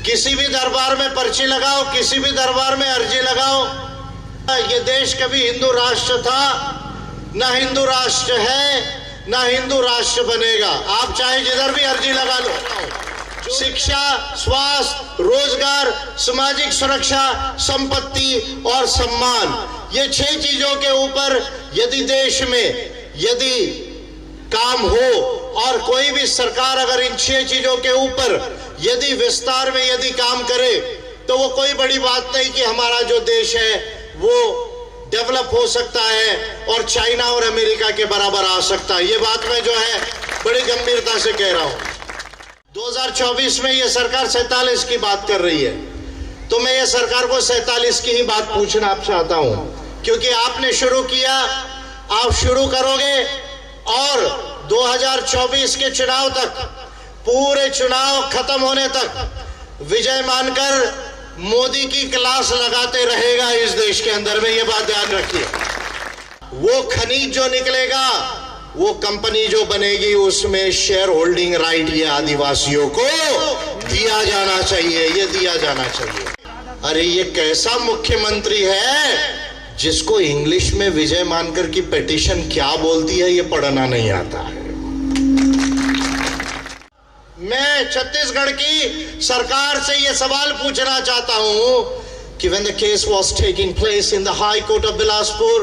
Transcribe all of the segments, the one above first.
किसी भी दरबार में पर्ची लगाओ, किसी भी दरबार में अर्जी लगाओ। ये देश कभी हिंदू राष्ट्र था, ना हिंदू राष्ट्र है, ना हिंदू राष्ट्र बनेगा। आप चाहे जिधर भी अर्जी लगा लो। शिक्षा, स्वास्थ्य, रोजगार, सामाजिक सुरक्षा, संपत्ति और सम्मान, ये 6 चीजों के ऊपर यदि देश में यदि काम हो और कोई भी सरकार अगर इन 6 चीजों के ऊपर यदि विस्तार में यदि काम करे तो वो कोई बड़ी बात नहीं कि हमारा जो देश है वो डेवलप हो सकता है और चाइना और अमेरिका के बराबर आ सकता है। ये बात मैं जो है बड़ी गंभीरता से कह रहा हूं। 2024 में ये सरकार 47 की बात कर रही है, तो मैं ये सरकार को 47 की ही बात पूछना आप चाहता हूं, क्योंकि आपने शुरू किया, आप शुरू करोगे और 2024 के चुनाव तक, पूरे चुनाव खत्म होने तक विजय मानकर मोदी की क्लास लगाते रहेगा इस देश के अंदर में। ये बात ध्यान रखिए। वो खनिज जो निकलेगा, वो कंपनी जो बनेगी, उसमें शेयर होल्डिंग राइट ये आदिवासियों को दिया जाना चाहिए, ये दिया जाना चाहिए। अरे ये कैसा मुख्यमंत्री है जिसको इंग्लिश में विजय मानकर की पिटीशन क्या बोलती है ये पढ़ना नहीं आता है। मैं छत्तीसगढ़ की सरकार से यह सवाल पूछना चाहता हूं कि when the case was taking place in the High Court of Bilaspur,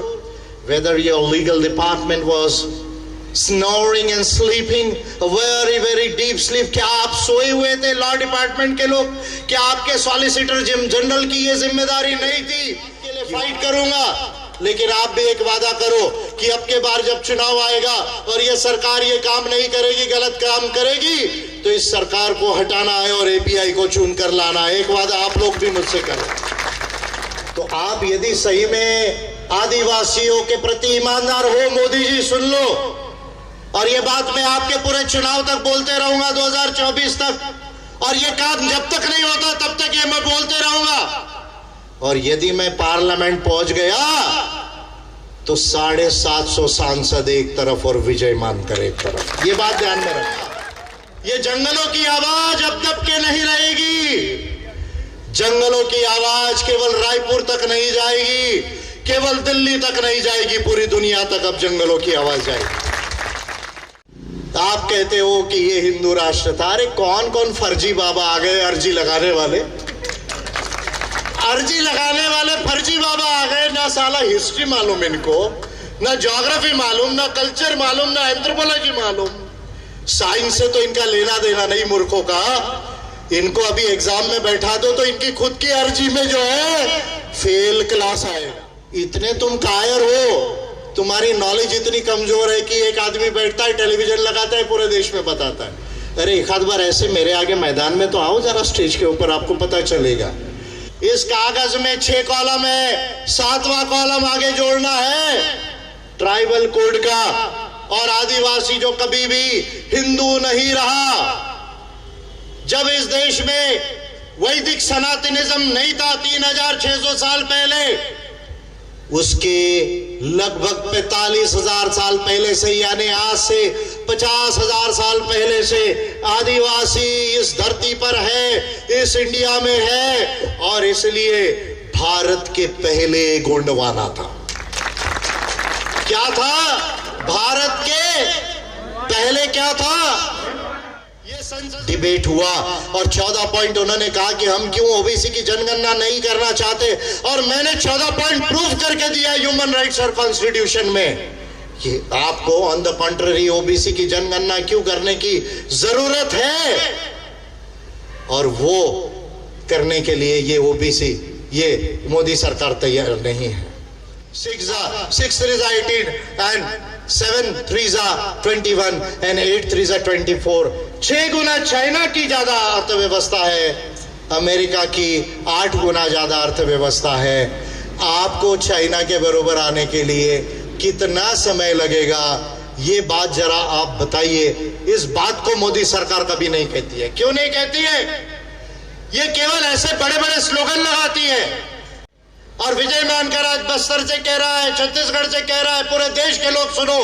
whether your legal department was snoring and sleeping a very very deep sleep, क्या आप सोए हुए थे लॉ डिपार्टमेंट के लोग? क्या आपके सॉलिसिटर जनरल की ये जिम्मेदारी नहीं थी? के लिए फाइट करूंगा, लेकिन आप भी एक वादा करो कि अब के बार जब चुनाव आएगा और ये सरकार ये काम नहीं करेगी, गलत काम करेगी, तो इस सरकार को हटाना है और एपीआई को चुन कर लाना है। एक वादा आप लोग भी मुझसे करो। तो आप यदि सही में आदिवासियों के प्रति ईमानदार हो, मोदी जी सुन लो, और ये बात मैं आपके पूरे चुनाव तक बोलते रहूंगा 2024 तक, और ये काम जब तक नहीं होता तब तक ये मैं बोलते रहूंगा। और यदि मैं पार्लियामेंट पहुंच गया तो 750 सांसद एक तरफ और विजय मानकर एक तरफ। ये बात ध्यान में रखना। ये जंगलों की आवाज अब दब के नहीं रहेगी। जंगलों की आवाज केवल रायपुर तक नहीं जाएगी, केवल दिल्ली तक नहीं जाएगी, पूरी दुनिया तक अब जंगलों की आवाज जाएगी। आप कहते हो कि ये हिंदू राष्ट्र था। अरे कौन कौन फर्जी बाबा आ गए अर्जी लगाने वाले, अर्जी लगाने वाले फर्जी बाबा आ गए। ना साला हिस्ट्री मालूम इनको, ना ज्योग्राफी मालूम, ना कल्चर मालूम, ना एंथ्रोपोलॉजी मालूम। साइंस से तो इनका लेना देना नहीं मूर्खों का। इनको अभी एग्जाम में बैठा दो तो इनकी खुद की अर्जी में जो है फेल क्लास आएगा। इतने तुम कायर हो, तुम्हारी नॉलेज इतनी कमजोर है कि एक आदमी बैठता है, टेलीविजन लगाता है, पूरे देश में बताता है। अरे एक आध बार ऐसे मेरे आगे मैदान में तो आओ जरा स्टेज के ऊपर, आपको पता चलेगा। इस कागज में 6 कॉलम है, 7वां कॉलम आगे जोड़ना है ट्राइबल कोड का। और आदिवासी जो कभी भी हिंदू नहीं रहा, जब इस देश में वैदिक सनातनिज्म नहीं था 3600 साल पहले, उसके लगभग 45,000 साल पहले से, यानी आज से 50,000 साल पहले से आदिवासी इस धरती पर है, इस इंडिया में है। और इसलिए भारत के पहले गोंडवाना था। क्या था? भारत के पहले क्या था? ये संसद डिबेट हुआ और 14 पॉइंट उन्होंने कहा कि हम क्यों ओबीसी की जनगणना नहीं करना चाहते, और मैंने 14 पॉइंट प्रूव करके दिया ह्यूमन राइट्स और कॉन्स्टिट्यूशन में कि आपको ऑन द कॉन्ट्ररी ओबीसी की जनगणना क्यों करने की जरूरत है। और वो करने के लिए ये ओबीसी, ये मोदी सरकार तैयार नहीं है। 6 3 18 and 7 3 21 and 8 3 24। 6 गुना चाइना की ज्यादा अर्थव्यवस्था है, अमेरिका की 8 गुना ज्यादा अर्थव्यवस्था है। आपको चाइना के बराबर आने के लिए कितना समय लगेगा, ये बात जरा आप बताइए। इस बात को मोदी सरकार कभी नहीं कहती है। क्यों नहीं कहती है? ये केवल ऐसे बड़े बड़े स्लोगन लगाती है। और विजय मानकर आज बस्तर से कह रहा है, छत्तीसगढ़ से कह रहा है, पूरे देश के लोग सुनो,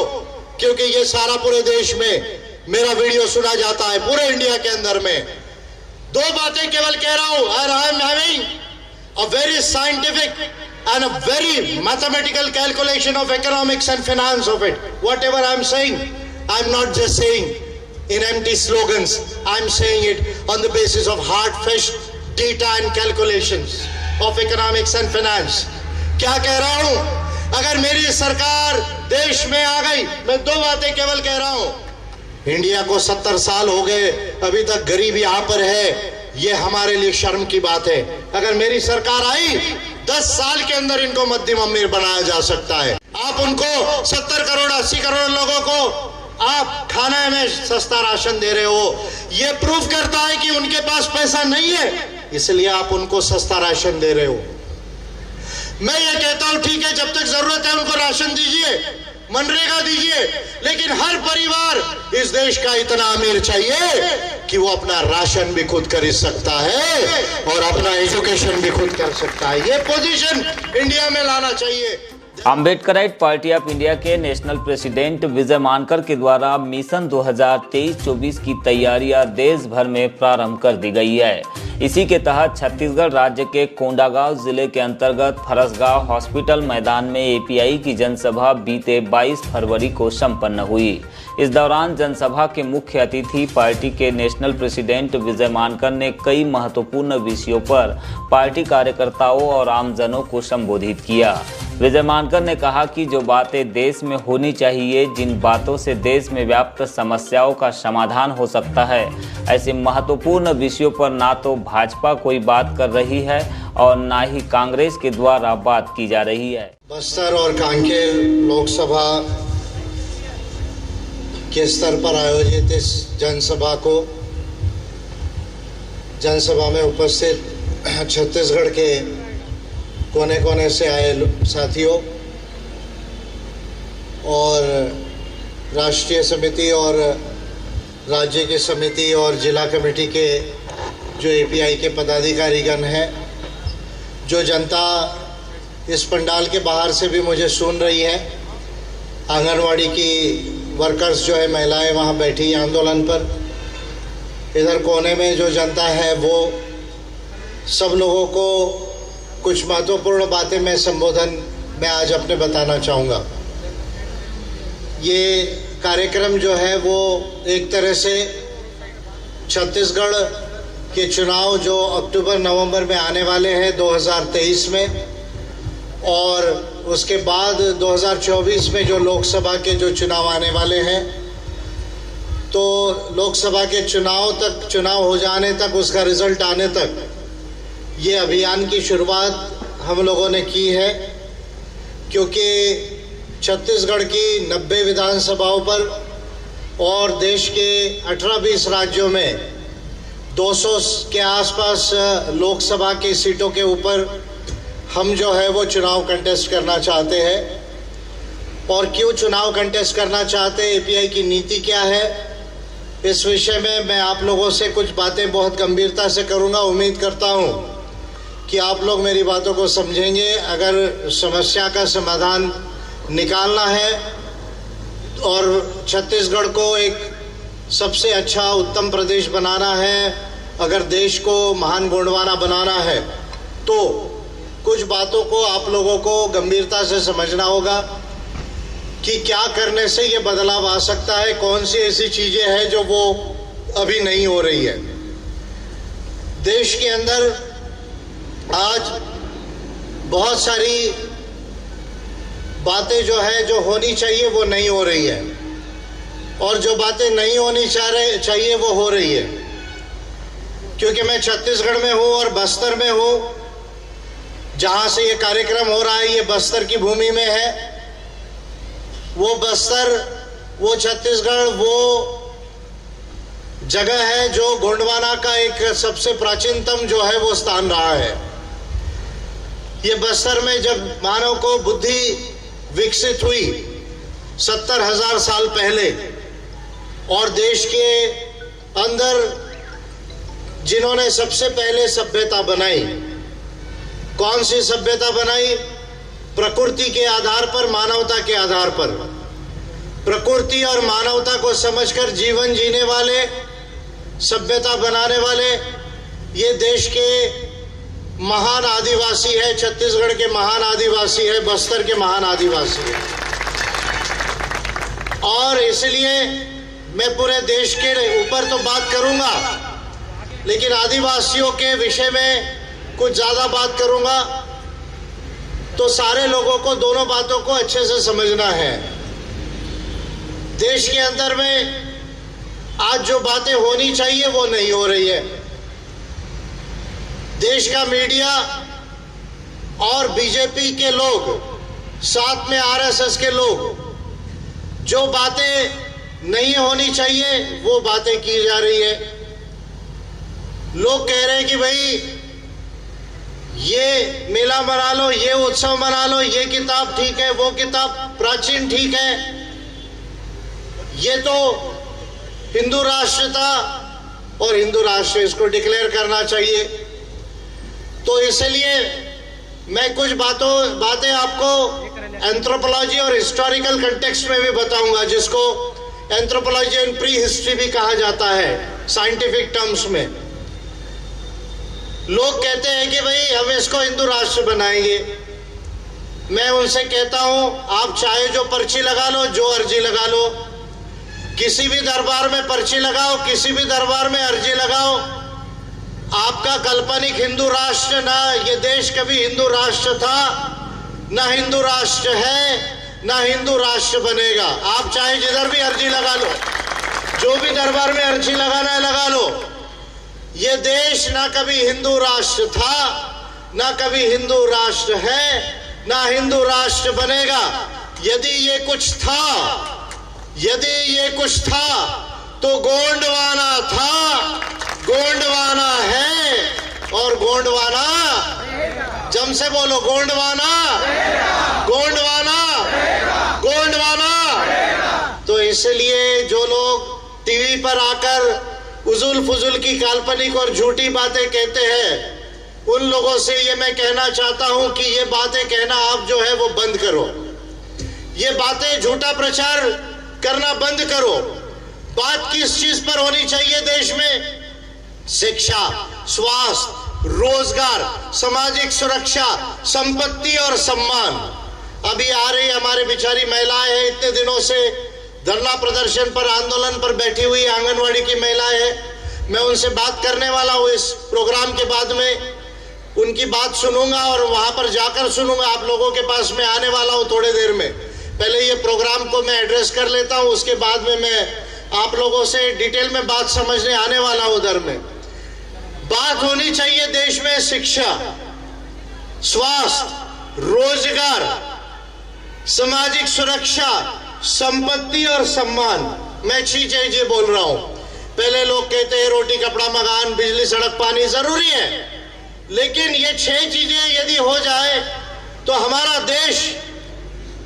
क्योंकि ये सारा पूरे देश में मेरा वीडियो सुना जाता है, पूरे इंडिया के अंदर में। दो बातें केवल कह रहा हूं, and I am having a very scientific and a very mathematical calculation of economics and finance of it. Whatever I am saying, I am not just saying in empty slogans. I am saying it on the basis of hard-fetched data and calculations of economics and finance. क्या कह रहा हूं? अगर मेरी सरकार देश में आ गई, मैं दो बातें केवल कह रहा हूं। इंडिया को 70 साल हो गए, अभी तक गरीब यहाँ पर है, ये हमारे लिए शर्म की बात है। अगर मेरी सरकार आई, 10 साल के अंदर इनको मध्यम अमीर बनाया जा सकता है। आप उनको 70 करोड़ 80 करोड़ लोगों को आप खाने में सस्ता राशन दे रहे हो, ये प्रूफ करता है कि उनके पास पैसा नहीं है, इसलिए आप उनको सस्ता राशन दे रहे हो। मैं ये कहता हूं ठीक है, जब तक जरूरत है उनको राशन दीजिए, मनरेगा दीजिए, लेकिन हर परिवार इस देश का इतना अमीर चाहिए कि वो अपना राशन भी खुद खरीद सकता है और अपना एजुकेशन भी खुद कर सकता है। ये पोजीशन इंडिया में लाना चाहिए। अम्बेडकराइट पार्टी ऑफ इंडिया के नेशनल प्रेसिडेंट विजय मानकर के द्वारा मिशन 2023-24 की तैयारियां देश भर में प्रारंभ कर दी गई है। इसी के तहत छत्तीसगढ़ राज्य के कोंडागांव जिले के अंतर्गत फरसगांव हॉस्पिटल मैदान में एपीआई की जनसभा बीते 22 फरवरी को संपन्न हुई। इस दौरान जनसभा के मुख्य अतिथि पार्टी के नेशनल प्रेसिडेंट विजय मानकर ने कई महत्वपूर्ण विषयों पर पार्टी कार्यकर्ताओं और आमजनों को संबोधित किया। विजय मानकर ने कहा कि जो बातें देश में होनी चाहिए, जिन बातों से देश में व्याप्त समस्याओं का समाधान हो सकता है, ऐसे महत्वपूर्ण विषयों पर ना तो भाजपा कोई बात कर रही है और ना ही कांग्रेस के द्वारा बात की जा रही है। बस्तर और कांकेर लोकसभा के स्तर पर आयोजित इस जनसभा में उपस्थित छत्तीसगढ़ के कोने कोने से आए साथियों और राष्ट्रीय समिति और राज्य की समिति और जिला कमेटी के जो एपीआई के पदाधिकारीगण हैं, जो जनता इस पंडाल के बाहर से भी मुझे सुन रही है, आंगनवाड़ी की वर्कर्स जो है महिलाएं वहाँ बैठी आंदोलन पर, इधर कोने में जो जनता है, वो सब लोगों को कुछ महत्वपूर्ण बातें मैं संबोधन में आज अपने बताना चाहूँगा। ये कार्यक्रम जो है वो एक तरह से छत्तीसगढ़ के चुनाव जो अक्टूबर नवंबर में आने वाले हैं 2023 में, और उसके बाद 2024 में जो लोकसभा के जो चुनाव आने वाले हैं, तो लोकसभा के चुनाव हो जाने तक, उसका रिजल्ट आने तक ये अभियान की शुरुआत हम लोगों ने की है, क्योंकि छत्तीसगढ़ की 90 विधानसभाओं पर और देश के 18-20 राज्यों में 200 के आसपास लोकसभा की सीटों के ऊपर हम जो है वो चुनाव कंटेस्ट करना चाहते हैं। और क्यों चुनाव कंटेस्ट करना चाहते हैं, एपीआई की नीति क्या है, इस विषय में मैं आप लोगों से कुछ बातें बहुत गंभीरता से करूंगा। उम्मीद करता हूं कि आप लोग मेरी बातों को समझेंगे। अगर समस्या का समाधान निकालना है और छत्तीसगढ़ को एक सबसे अच्छा उत्तम प्रदेश बनाना है, अगर देश को महान गोंडवाना बनाना है, तो कुछ बातों को आप लोगों को गंभीरता से समझना होगा कि क्या करने से ये बदलाव आ सकता है, कौन सी ऐसी चीजें हैं जो वो अभी नहीं हो रही है। देश के अंदर आज बहुत सारी बातें जो है जो होनी चाहिए वो नहीं हो रही है, और जो बातें नहीं होनी चाहिए वो हो रही है। क्योंकि मैं छत्तीसगढ़ में हूँ और बस्तर में हूँ, जहाँ से ये कार्यक्रम हो रहा है, ये बस्तर की भूमि में है। वो बस्तर, वो छत्तीसगढ़ वो जगह है जो गोंडवाना का एक सबसे प्राचीनतम जो है वो स्थान रहा है। ये बस्तर में जब मानव को बुद्धि विकसित हुई 70,000 साल पहले, और देश के अंदर जिन्होंने सबसे पहले सभ्यता बनाई, कौन सी सभ्यता बनाई? प्रकृति के आधार पर, मानवता के आधार पर। प्रकृति और मानवता को समझकर जीवन जीने वाले, सभ्यता बनाने वाले ये देश के महान आदिवासी है, छत्तीसगढ़ के महान आदिवासी है, बस्तर के महान आदिवासी है। और इसलिए मैं पूरे देश के ऊपर तो बात करूंगा, लेकिन आदिवासियों के विषय में कुछ ज्यादा बात करूंगा। तो सारे लोगों को दोनों बातों को अच्छे से समझना है। देश के अंदर में आज जो बातें होनी चाहिए वो नहीं हो रही है। देश का मीडिया और बीजेपी के लोग, साथ में आरएसएस के लोग, जो बातें नहीं होनी चाहिए वो बातें की जा रही है। लोग कह रहे हैं कि भाई ये मेला मना लो, ये उत्सव मना लो, ये किताब ठीक है, वो किताब प्राचीन ठीक है। ये तो हिंदू राष्ट्र था और हिंदू राष्ट्र इसको डिक्लेयर करना चाहिए। तो इसलिए मैं कुछ बातें आपको एंथ्रोपोलॉजी और हिस्टोरिकल कंटेक्स्ट में भी बताऊंगा, जिसको एंथ्रोपोलॉजी एंड प्री हिस्ट्री भी कहा जाता है साइंटिफिक टर्म्स में। लोग कहते हैं कि भाई हम इसको हिंदू राष्ट्र बनाएंगे। मैं उनसे कहता हूं, आप चाहे जो पर्ची लगा लो, जो अर्जी लगा लो, किसी भी दरबार में पर्ची लगाओ, किसी भी दरबार में अर्जी लगाओ। आपका काल्पनिक हिंदू राष्ट्र, ना ये देश कभी हिंदू राष्ट्र था, ना हिंदू राष्ट्र है, ना हिंदू राष्ट्र बनेगा। आप चाहे जिधर भी अर्जी लगा लो, जो भी दरबार में अर्जी लगाना है लगा लो। ये देश ना कभी हिंदू राष्ट्र था, ना कभी हिंदू राष्ट्र है, ना हिंदू राष्ट्र बनेगा। यदि ये कुछ था तो गोंडवाना था, गोंडवाना है और गोंडवाना, जम से बोलो, गोंडवाना, गोंडवाना, गोंडवाना। तो इसलिए जो लोग टीवी पर आकर उजुल फुजुल की काल्पनिक और झूठी बातें कहते हैं, उन लोगों से ये मैं कहना चाहता हूं कि ये बातें कहना आप जो है वो बंद करो। ये बातें, झूठा प्रचार करना बंद करो। बात किस चीज पर होनी चाहिए देश में? शिक्षा, स्वास्थ्य, रोजगार, सामाजिक सुरक्षा, संपत्ति और सम्मान। अभी आ रही हमारे बिचारी महिलाएं हैं, इतने दिनों से धरना प्रदर्शन पर, आंदोलन पर बैठी हुई आंगनवाड़ी की महिलाएं हैं। मैं उनसे बात करने वाला हूं इस प्रोग्राम के बाद में। उनकी बात सुनूंगा और वहां पर जाकर सुनूंगा। आप लोगों के पास में आने वाला हूं थोड़ी देर में। पहले ये प्रोग्राम को मैं एड्रेस कर लेता हूं, उसके बाद में मैं आप लोगों से डिटेल में बात समझने आने वाला हूं। उधर में बात होनी चाहिए देश में शिक्षा, स्वास्थ्य, रोजगार, सामाजिक सुरक्षा, संपत्ति और सम्मान। मैं 6 चीजें बोल रहा हूं। पहले लोग कहते हैं रोटी कपड़ा मकान बिजली सड़क पानी जरूरी है, लेकिन ये 6 चीजें यदि हो जाए तो हमारा देश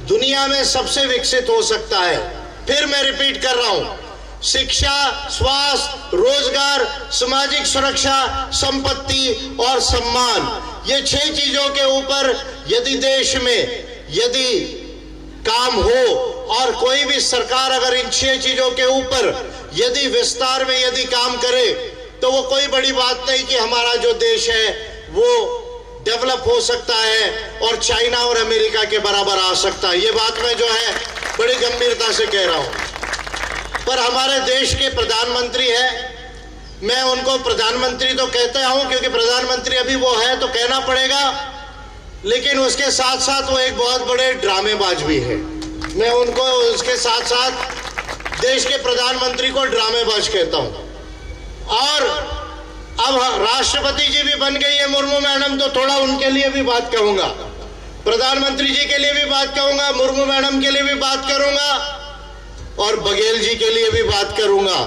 दुनिया में सबसे विकसित हो सकता है। फिर मैं रिपीट कर रहा हूं, शिक्षा, स्वास्थ्य, रोजगार, सामाजिक सुरक्षा, संपत्ति और सम्मान। ये 6 चीजों के ऊपर यदि देश में यदि काम हो, और कोई भी सरकार अगर इन 6 चीजों के ऊपर यदि विस्तार में यदि काम करे, तो वो कोई बड़ी बात नहीं कि हमारा जो देश है वो डेवलप हो सकता है और चाइना और अमेरिका के बराबर आ सकता है। ये बात मैं जो है बड़ी गंभीरता से कह रहा हूं। पर हमारे देश के प्रधानमंत्री है, मैं उनको प्रधानमंत्री तो कहता हूं क्योंकि प्रधानमंत्री अभी वो है तो कहना पड़ेगा, लेकिन उसके साथ साथ वो एक बहुत बड़े ड्रामेबाज भी है। मैं उनको उसके साथ साथ देश के प्रधानमंत्री को ड्रामेबाज कहता हूं। और अब राष्ट्रपति जी भी बन गई है मुर्मू मैडम, तो थोड़ा उनके लिए भी बात कहूंगा, प्रधानमंत्री जी के लिए भी बात कहूंगा, मुर्मू मैडम के लिए भी बात करूंगा और बघेल जी के लिए भी बात करूंगा।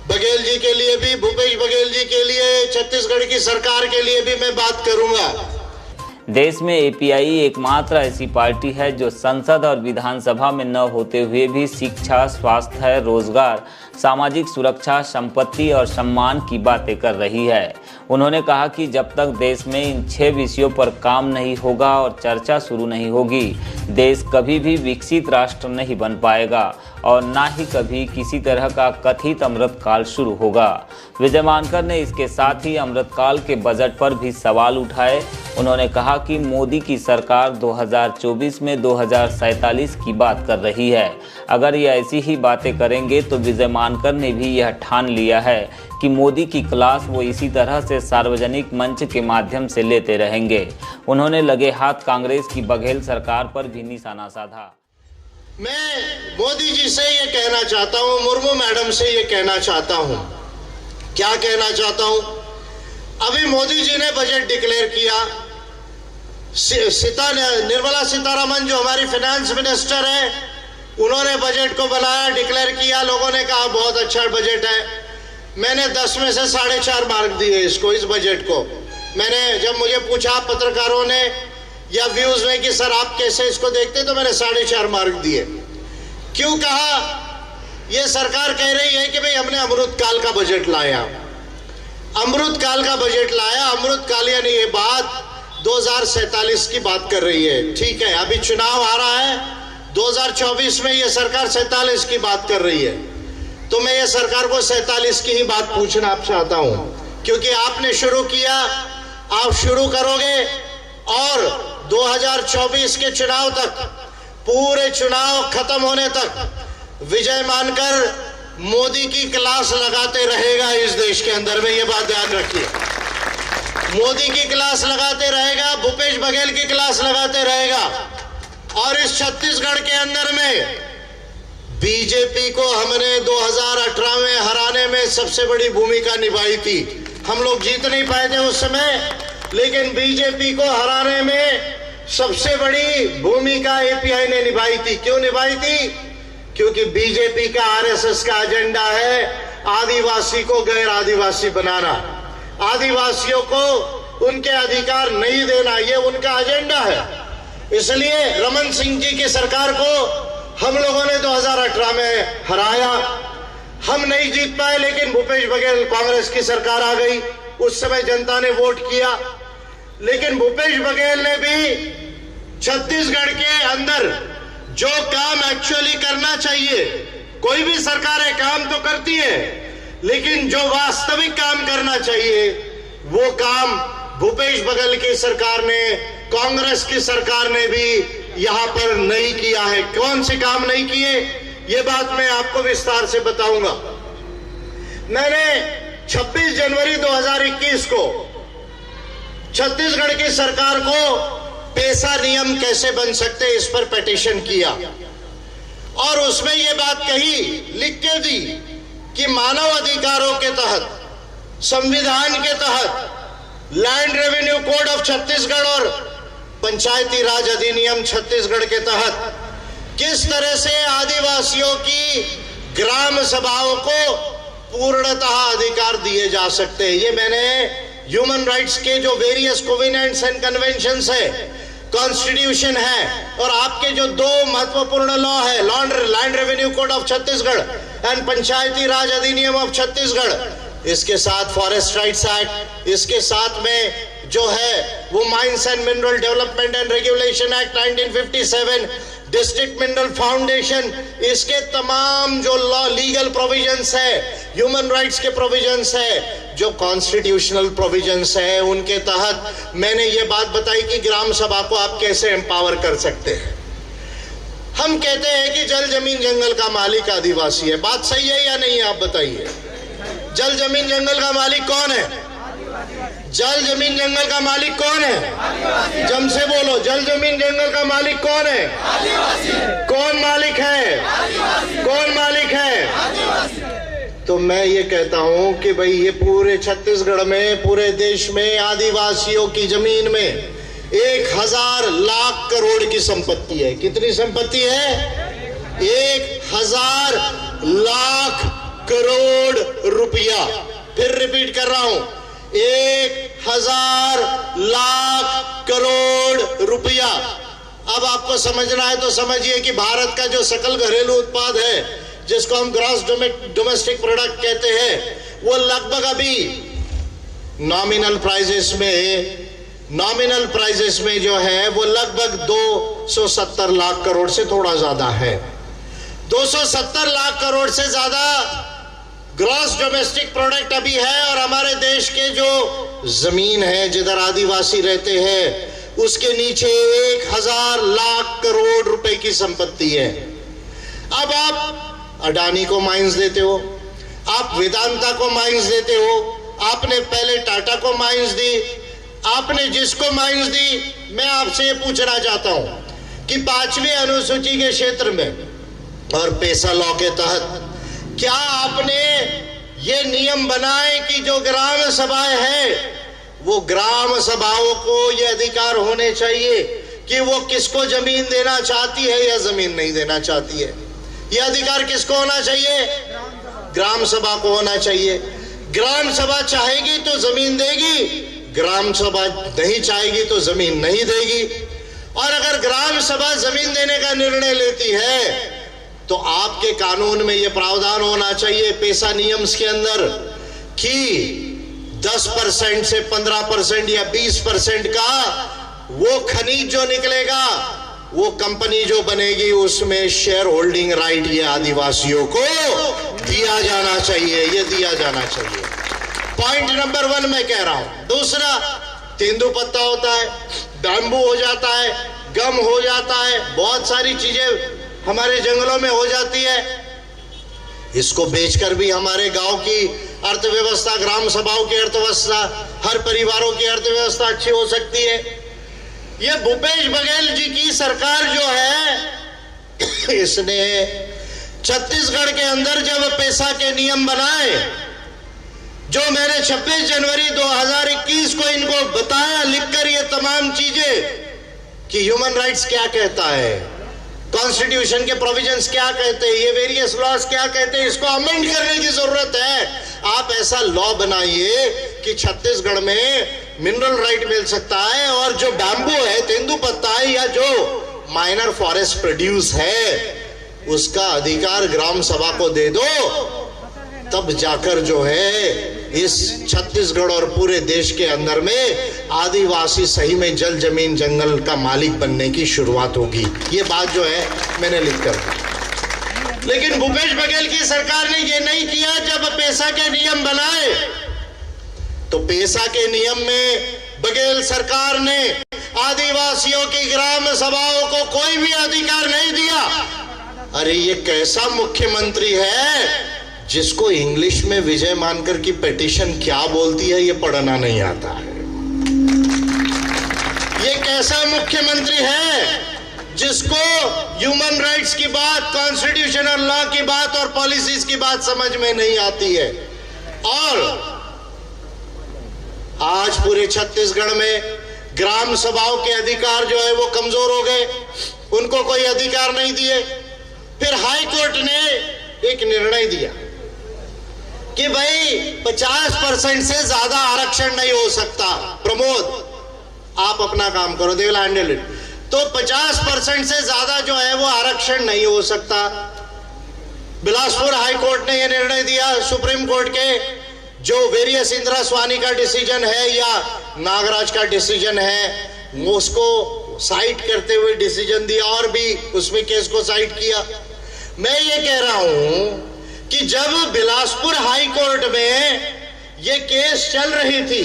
बघेल जी के लिए भी, भूपेश बघेल जी के लिए, छत्तीसगढ़ की सरकार के लिए भी मैं बात करूंगा। देश में एपीआई एकमात्र ऐसी पार्टी है जो संसद और विधानसभा में न होते हुए भी शिक्षा, स्वास्थ्य, रोजगार, सामाजिक सुरक्षा, संपत्ति और सम्मान की बातें कर रही है। उन्होंने कहा कि जब तक देश में इन 6 विषयों पर काम नहीं होगा और चर्चा शुरू नहीं होगी, देश कभी भी विकसित राष्ट्र नहीं बन पाएगा और ना ही कभी किसी तरह का कथित अमृतकाल शुरू होगा। विजय मानकर ने इसके साथ ही अमृतकाल के बजट पर भी सवाल उठाए। उन्होंने कहा कि मोदी की सरकार 2024 में 2047 की बात कर रही है। अगर ये ऐसी ही बातें करेंगे तो विजय मानकर ने भी यह ठान लिया है कि मोदी की क्लास वो इसी तरह से सार्वजनिक मंच के माध्यम से लेते रहेंगे। उन्होंने लगे हाथ कांग्रेस की बघेल सरकार पर भी निशाना साधा। मैं मोदी जी से ये कहना चाहता हूँ, मुर्मू मैडम से ये कहना चाहता हूँ। क्या कहना चाहता हूँ? अभी मोदी जी ने बजट डिक्लेयर किया। निर्मला सीतारमण जो हमारी फाइनेंस मिनिस्टर है, उन्होंने बजट को बनाया, डिक्लेयर किया। लोगों ने कहा बहुत अच्छा बजट है। मैंने 10 में से 4.5 मार्क दिए इस बजट को। मैंने जब मुझे पूछा पत्रकारों ने या व्यूज में कि सर आप कैसे इसको देखते, तो मैंने 4.5 मार्क दिए। क्यों कहा? ये सरकार कह रही है कि भाई हमने अमृतकाल का बजट लाया, अमृतकाल का बजट लाया। अमृतकाल यानी ये बात 2047 की बात कर रही है। ठीक है, अभी चुनाव आ रहा है 2024 में, ये सरकार 47 की बात कर रही है। तो मैं ये सरकार को 47 की ही बात पूछना चाहता हूं, क्योंकि आपने शुरू किया, आप शुरू करोगे और 2024 के चुनाव तक, पूरे चुनाव खत्म होने तक विजय मानकर मोदी की क्लास लगाते रहेगा इस देश के अंदर में। ये बात ध्यान रखिए, मोदी की क्लास लगाते रहेगा, भूपेश बघेल की क्लास लगाते रहेगा। और इस छत्तीसगढ़ के अंदर में बीजेपी को हमने 2018 में हराने में सबसे बड़ी भूमिका निभाई थी। हम लोग जीत नहीं पाए थे उस समय, लेकिन बीजेपी को हराने में सबसे बड़ी भूमिका एपीआई ने निभाई थी। क्यों निभाई थी? क्योंकि बीजेपी का आरएसएस का एजेंडा है आदिवासी को गैर आदिवासी बनाना, आदिवासियों को उनके अधिकार नहीं देना, ये उनका एजेंडा है। इसलिए रमन सिंह जी की सरकार को हम लोगों ने 2018 में हराया। हम नहीं जीत पाए, लेकिन भूपेश बघेल कांग्रेस की सरकार आ गई। उस समय जनता ने वोट किया, लेकिन भूपेश बघेल ने भी छत्तीसगढ़ के अंदर जो काम एक्चुअली करना चाहिए, कोई भी सरकारें काम तो करती है, लेकिन जो वास्तविक काम करना चाहिए वो काम भूपेश बघेल की सरकार ने, कांग्रेस की सरकार ने भी यहां पर नहीं किया है। कौन से काम नहीं किए, ये बात मैं आपको विस्तार से बताऊंगा। मैंने 26 जनवरी 2021 को छत्तीसगढ़ की सरकार को पेशा नियम कैसे बन सकते इस पर पिटीशन किया, और उसमें यह बात कही, लिख के दी कि मानव अधिकारों के तहत, संविधान के तहत, land revenue code of Chhattisgarh और पंचायती राज अधिनियम छत्तीसगढ़ के तहत किस तरह से आदिवासियों की ग्राम सभाओं को पूर्णतः अधिकार दिए जा सकते हैं। ये मैंने ह्यूमन राइट्स के जो वेरियस कोवेनेंट्स एंड कन्वेंशंस है, कॉन्स्टिट्यूशन है, और आपके जो 2 महत्वपूर्ण लॉ है, land revenue code of Chhattisgarh and Panchayati Raj अधिनियम ऑफ छत्तीसगढ़, इसके साथ फॉरेस्ट राइट्स एक्ट, इसके साथ में जो है वो mines and mineral development and regulation act 1957, district mineral foundation, इसके तमाम जो लॉ लीगल प्रोविजंस है, ह्यूमन राइट्स के प्रोविजंस है, जो कॉन्स्टिट्यूशनल प्रोविजंस है, उनके तहत मैंने ये बात बताई कि ग्राम सभा को आप कैसे एम्पावर कर सकते हैं। हम कहते हैं कि जल जमीन जंगल का मालिक आदिवासी है। बात सही है या नहीं, आप बताइए। जल जमीन जंगल का मालिक कौन है? जल जमीन जंगल का मालिक कौन है? जम से बोलो, जल जमीन जंगल का मालिक कौन है? कौन मालिक है? कौन मालिक है? तो मैं ये कहता हूं कि भाई ये पूरे छत्तीसगढ़ में, पूरे देश में आदिवासियों की जमीन में 1000 लाख करोड़ की संपत्ति है। कितनी संपत्ति है? 1000 लाख करोड़ रुपया। फिर रिपीट कर रहा हूं, 1000 लाख करोड़ रुपया। अब आपको समझना है तो समझिए कि भारत का जो सकल घरेलू उत्पाद है, जिसको हम ग्रॉस डोमेस्टिक प्रोडक्ट कहते हैं, वो लगभग अभी नॉमिनल प्राइजेस में जो है वो लगभग 270 लाख करोड़ से थोड़ा ज्यादा है। 270 लाख करोड़ से ज्यादा ग्रॉस डोमेस्टिक प्रोडक्ट अभी है, और हमारे देश के जो जमीन है जिधर आदिवासी रहते हैं उसके नीचे 1000 लाख करोड़ रुपए की संपत्ति है। अब आप अडानी को माइंस देते हो, आप वेदांता को माइंस देते हो, आपने पहले टाटा को माइंस दी, आपने जिसको माइंस दी, मैं आपसे ये पूछना चाहता हूं कि 5वीं अनुसूची के क्षेत्र में और पेसा लॉ के तहत क्या आपने ये नियम बनाए कि जो ग्राम सभाएं हैं वो ग्राम सभाओं को ये अधिकार होने चाहिए कि वो किसको जमीन देना चाहती है या जमीन नहीं देना चाहती है? ये अधिकार किसको होना चाहिए? ग्राम सभा को होना चाहिए। ग्राम सभा चाहेगी तो जमीन देगी, ग्राम सभा नहीं चाहेगी तो जमीन नहीं देगी। और अगर ग्राम सभा जमीन देने का निर्णय लेती है तो आपके कानून में यह प्रावधान होना चाहिए पेसा नियम्स के अंदर कि 10% से 15% या 20% का वो खनिज जो निकलेगा, वो कंपनी जो बनेगी उसमें शेयर होल्डिंग राइट ये आदिवासियों को दिया जाना चाहिए, ये दिया जाना चाहिए। पॉइंट नंबर 1 मैं कह रहा हूं। दूसरा, तेंदुपत्ता होता है, बैम्बू हो जाता है, गम हो जाता है, बहुत सारी चीजें हमारे जंगलों में हो जाती है। इसको बेचकर भी हमारे गांव की अर्थव्यवस्था, ग्राम सभाओं की अर्थव्यवस्था, हर परिवारों की अर्थव्यवस्था अच्छी हो सकती है। ये भूपेश बघेल जी की सरकार जो है, इसने छत्तीसगढ़ के अंदर जब पेसा के नियम बनाए, जो मैंने 26 जनवरी 2021 को इनको बताया लिखकर ये तमाम चीजें कि ह्यूमन राइट्स क्या कहता है, कॉन्स्टिट्यूशन के प्रोविजंस क्या कहते हैं, ये वेरियस लॉज क्या कहते हैं, इसको अमेंड करने की जरूरत है। आप ऐसा लॉ बनाइए कि छत्तीसगढ़ में मिनरल राइट मिल सकता है, और जो बैम्बू है, तेंदुपत्ता है, या जो माइनर फॉरेस्ट प्रोड्यूस है उसका अधिकार ग्राम सभा को दे दो, तब जाकर जो है इस छत्तीसगढ़ और पूरे देश के अंदर में आदिवासी सही में जल जमीन जंगल का मालिक बनने की शुरुआत होगी। ये बात जो है मैंने लिखकर दी। लेकिन भूपेश बघेल की सरकार ने ये नहीं किया। जब पेसा के नियम बनाए तो पेसा के नियम में बघेल सरकार ने आदिवासियों की ग्राम सभाओं को कोई भी अधिकार नहीं दिया। अरे ये कैसा मुख्यमंत्री है जिसको इंग्लिश में विजय मानकर की पिटीशन क्या बोलती है ये पढ़ना नहीं आता है? ये कैसा मुख्यमंत्री है जिसको ह्यूमन राइट्स की बात, कॉन्स्टिट्यूशनल लॉ की बात और पॉलिसीज की बात समझ में नहीं आती है? और आज पूरे छत्तीसगढ़ में ग्राम सभाओं के अधिकार जो है वो कमजोर हो गए, उनको कोई अधिकार नहीं दिए। फिर हाई कोर्ट ने एक निर्णय दिया कि भाई 50% से ज्यादा आरक्षण नहीं हो सकता। प्रमोद, आप अपना काम करो, दे विल हैंडल इट। तो 50% से ज्यादा जो है वो आरक्षण नहीं हो सकता। बिलासपुर हाई कोर्ट ने यह निर्णय दिया। सुप्रीम कोर्ट के जो वेरियस इंदिरा स्वानी का डिसीजन है या नागराज का डिसीजन है, उसको साइट करते हुए डिसीजन दिया और भी उसमें केस को साइट किया। मैं ये कह रहा हूं कि जब बिलासपुर हाई कोर्ट में ये केस चल रही थी,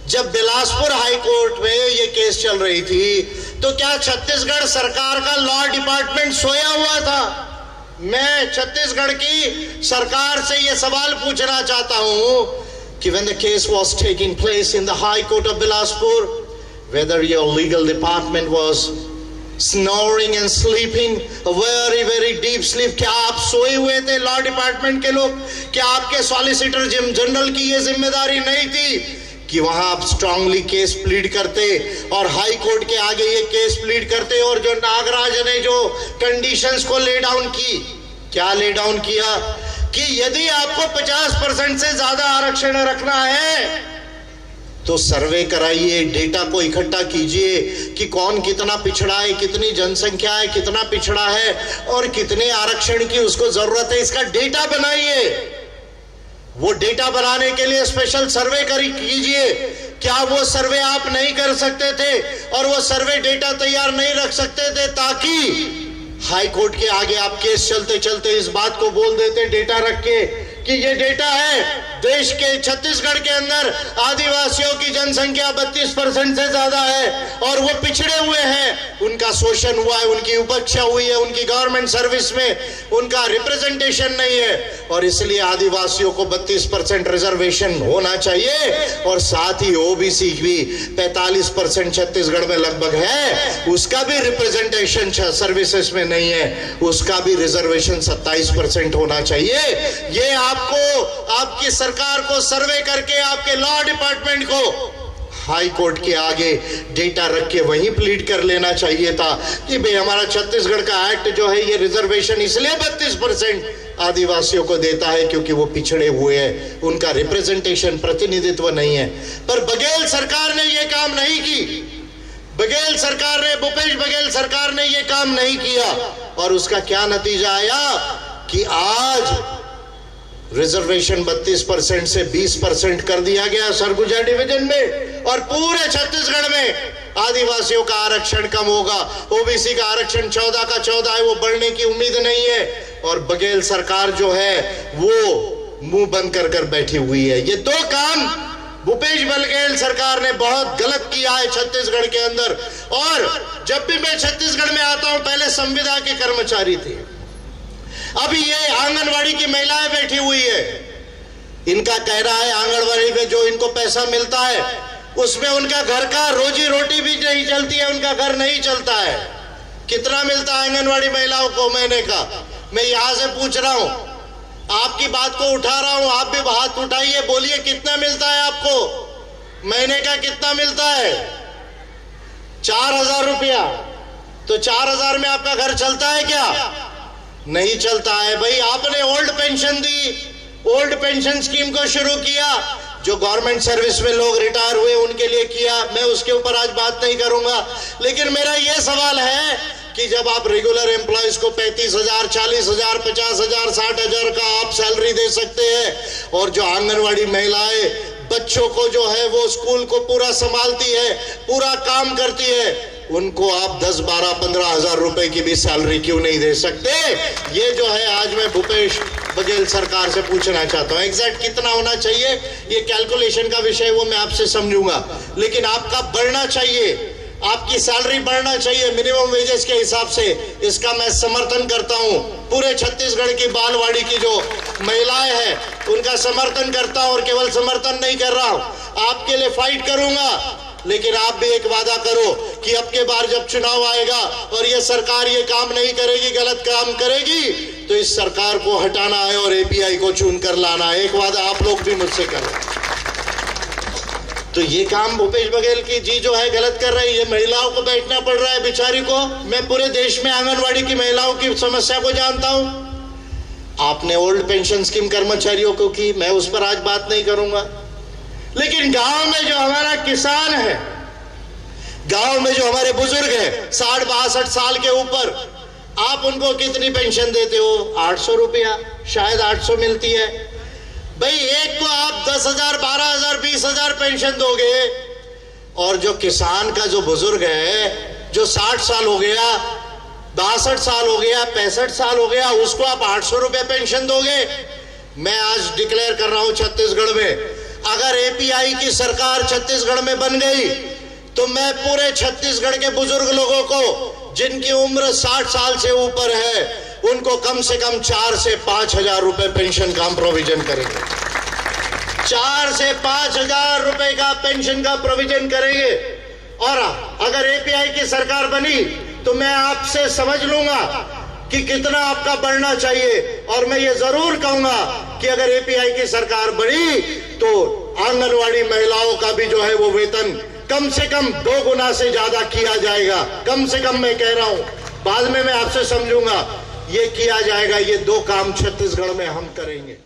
जब बिलासपुर हाई कोर्ट में ये केस चल रही थी, तो क्या छत्तीसगढ़ सरकार का लॉ डिपार्टमेंट सोया हुआ था? मैं छत्तीसगढ़ की सरकार से ये सवाल पूछना चाहता हूं कि when the case was taking place in the High Court of Bilaspur, whether your legal department was snoring and sleeping a very very deep sleep? क्या आप सोए हुए थे लॉ डिपार्टमेंट के लोग? क्या आपके सॉलिसिटर जनरल की ये जिम्मेदारी नहीं थी कि वहां आप स्ट्रांगली केस प्लीड करते और हाई कोर्ट के आगे ये केस प्लीड करते? और जो नागराज ने जो कंडीशंस को ले डाउन की, क्या ले डाउन किया कि यदि आपको 50% से ज्यादा आरक्षण रखना है तो सर्वे कराइए, डेटा को इकट्ठा कीजिए कि कौन कितना पिछड़ा है, कितनी जनसंख्या है, कितना पिछड़ा है और कितने आरक्षण की उसको जरूरत है, इसका डेटा बनाइए। वो डेटा बनाने के लिए स्पेशल सर्वे कीजिए। क्या वो सर्वे आप नहीं कर सकते थे और वो सर्वे डेटा तैयार नहीं रख सकते थे ताकि हाई कोर्ट के आगे आप केस चलते चलते इस बात को बोल देते डेटा रख के कि ये डेटा है, देश के छत्तीसगढ़ के अंदर आदिवासियों की जनसंख्या 32% से ज्यादा है और वो पिछड़े हुए हैं, उनका शोषण हुआ है, उनकी उपेक्षा हुई है, उनकी गवर्नमेंट सर्विस में उनका रिप्रेजेंटेशन नहीं है और इसलिए आदिवासियों को 32% रिजर्वेशन होना चाहिए और साथ ही ओबीसी भी 45% छत्तीसगढ़ में लगभग है, उसका भी रिप्रेजेंटेशन सर्विसेज में नहीं है, उसका भी रिजर्वेशन 27% होना चाहिए। ये आपको, आपकी सरकार को सर्वे करके आपके लॉ डिपार्टमेंट को हाई कोर्ट के आगे डेटा रख के वहीं प्लीड कर लेना चाहिए था कि भाई हमारा छत्तीसगढ़ का एक्ट जो है ये रिजर्वेशन इसलिए 32% आदिवासियों को देता है क्योंकि वो पिछड़े हुए हैं, उनका रिप्रेजेंटेशन, प्रतिनिधित्व नहीं है। पर बघेल सरकार ने ये काम नहीं की, बघेल सरकार ने, भूपेश बघेल सरकार ने ये काम नहीं किया और उसका क्या नतीजा आया कि आज रिजर्वेशन 32% से 20% कर दिया गया सरगुजा डिवीजन में और पूरे छत्तीसगढ़ में आदिवासियों का आरक्षण कम होगा। ओबीसी का आरक्षण 14 का 14 है, वो बढ़ने की उम्मीद नहीं है और बघेल सरकार जो है वो मुंह बंद कर कर बैठी हुई है। ये दो काम भूपेश बघेल सरकार ने बहुत गलत किया है छत्तीसगढ़ के अंदर। और जब भी मैं छत्तीसगढ़ में आता हूं, पहले संविदा के कर्मचारी थे, अभी ये आंगनवाड़ी की महिलाएं बैठी हुई है, इनका कह रहा है आंगनवाड़ी में जो इनको पैसा मिलता है उसमें उनका घर का रोजी रोटी भी नहीं चलती है, उनका घर नहीं चलता है। कितना मिलता है आंगनवाड़ी महिलाओं को महीने का? मैं यहां से पूछ रहा हूं, आपकी बात को उठा रहा हूं, आप भी हाथ उठाइए, बोलिए कितना मिलता है आपको महीने का? कितना मिलता है? 4000 रुपया। तो 4000 में आपका घर चलता है क्या? नहीं चलता है भाई। आपने ओल्ड पेंशन दी, ओल्ड पेंशन स्कीम को शुरू किया, जो गवर्नमेंट सर्विस में लोग रिटायर हुए उनके लिए किया, मैं उसके ऊपर आज बात नहीं करूंगा। लेकिन मेरा यह सवाल है कि जब आप रेगुलर एम्प्लॉयज को 35,000, 40,000, 50,000, 60,000 का आप सैलरी दे सकते हैं और जो आंगनवाड़ी महिलाएं बच्चों को जो है वो स्कूल को पूरा संभालती है, पूरा काम करती है, उनको आप 10, 12, 15,000 रुपए की भी सैलरी क्यों नहीं दे सकते? ये जो है आज मैं भूपेश बघेल सरकार से पूछना चाहता हूं। एग्जैक्ट कितना होना चाहिए ये कैलकुलेशन का विषय वो मैं आपसे समझूंगा, लेकिन आपका बढ़ना चाहिए, आपकी सैलरी बढ़ना चाहिए मिनिमम वेजेस के हिसाब से। इसका मैं समर्थन करता हूं। पूरे छत्तीसगढ़ की बालवाड़ी की जो महिलाएं हैं उनका समर्थन करता हूं और केवल समर्थन नहीं कर रहा हूं, आपके लिए फाइट करूंगा। लेकिन आप भी एक वादा करो कि अब के बार जब चुनाव आएगा और ये सरकार ये काम नहीं करेगी, गलत काम करेगी, तो इस सरकार को हटाना है और एपीआई को चुन कर लाना है। एक वादा आप लोग भी मुझसे करो। तो ये काम भूपेश बघेल की जी जो है गलत कर रही है, महिलाओं को बैठना पड़ रहा है बेचारी को। मैं पूरे देश में आंगनवाड़ी की महिलाओं की समस्या को जानता हूं। आपने ओल्ड पेंशन स्कीम कर्मचारियों को की, मैं उस पर आज बात नहीं करूंगा। लेकिन गांव में जो हमारा किसान है, गांव में जो हमारे बुजुर्ग हैं 60-62 साल के ऊपर, आप उनको कितनी पेंशन देते हो? 800 रुपया, शायद 800 मिलती है। भाई एक को आप 10,000, 12,000, 20,000 पेंशन दोगे और जो किसान का जो बुजुर्ग है जो 60 साल हो गया, 62 साल हो गया, 65 साल हो गया, उसको आप 800 रुपया पेंशन दोगे? मैं आज डिक्लेयर कर रहा हूं छत्तीसगढ़ में, अगर एपीआई की सरकार छत्तीसगढ़ में बन गई तो मैं पूरे छत्तीसगढ़ के बुजुर्ग लोगों को जिनकी उम्र 60 साल से ऊपर है उनको कम से कम 4 से 5,000 रुपए पेंशन का हम प्रोविजन करेंगे। 4 से 5,000 रुपए का पेंशन का प्रोविजन करेंगे। और अगर एपीआई की सरकार बनी तो मैं आपसे समझ लूंगा कि कितना आपका बढ़ना चाहिए। और मैं ये जरूर कहूंगा कि अगर एपीआई की सरकार बनी तो आंगनवाड़ी महिलाओं का भी जो है वो वेतन कम से कम 2 गुना से ज्यादा किया जाएगा। कम से कम मैं कह रहा हूं, बाद में मैं आपसे समझूंगा, ये किया जाएगा। ये 2 काम छत्तीसगढ़ में हम करेंगे।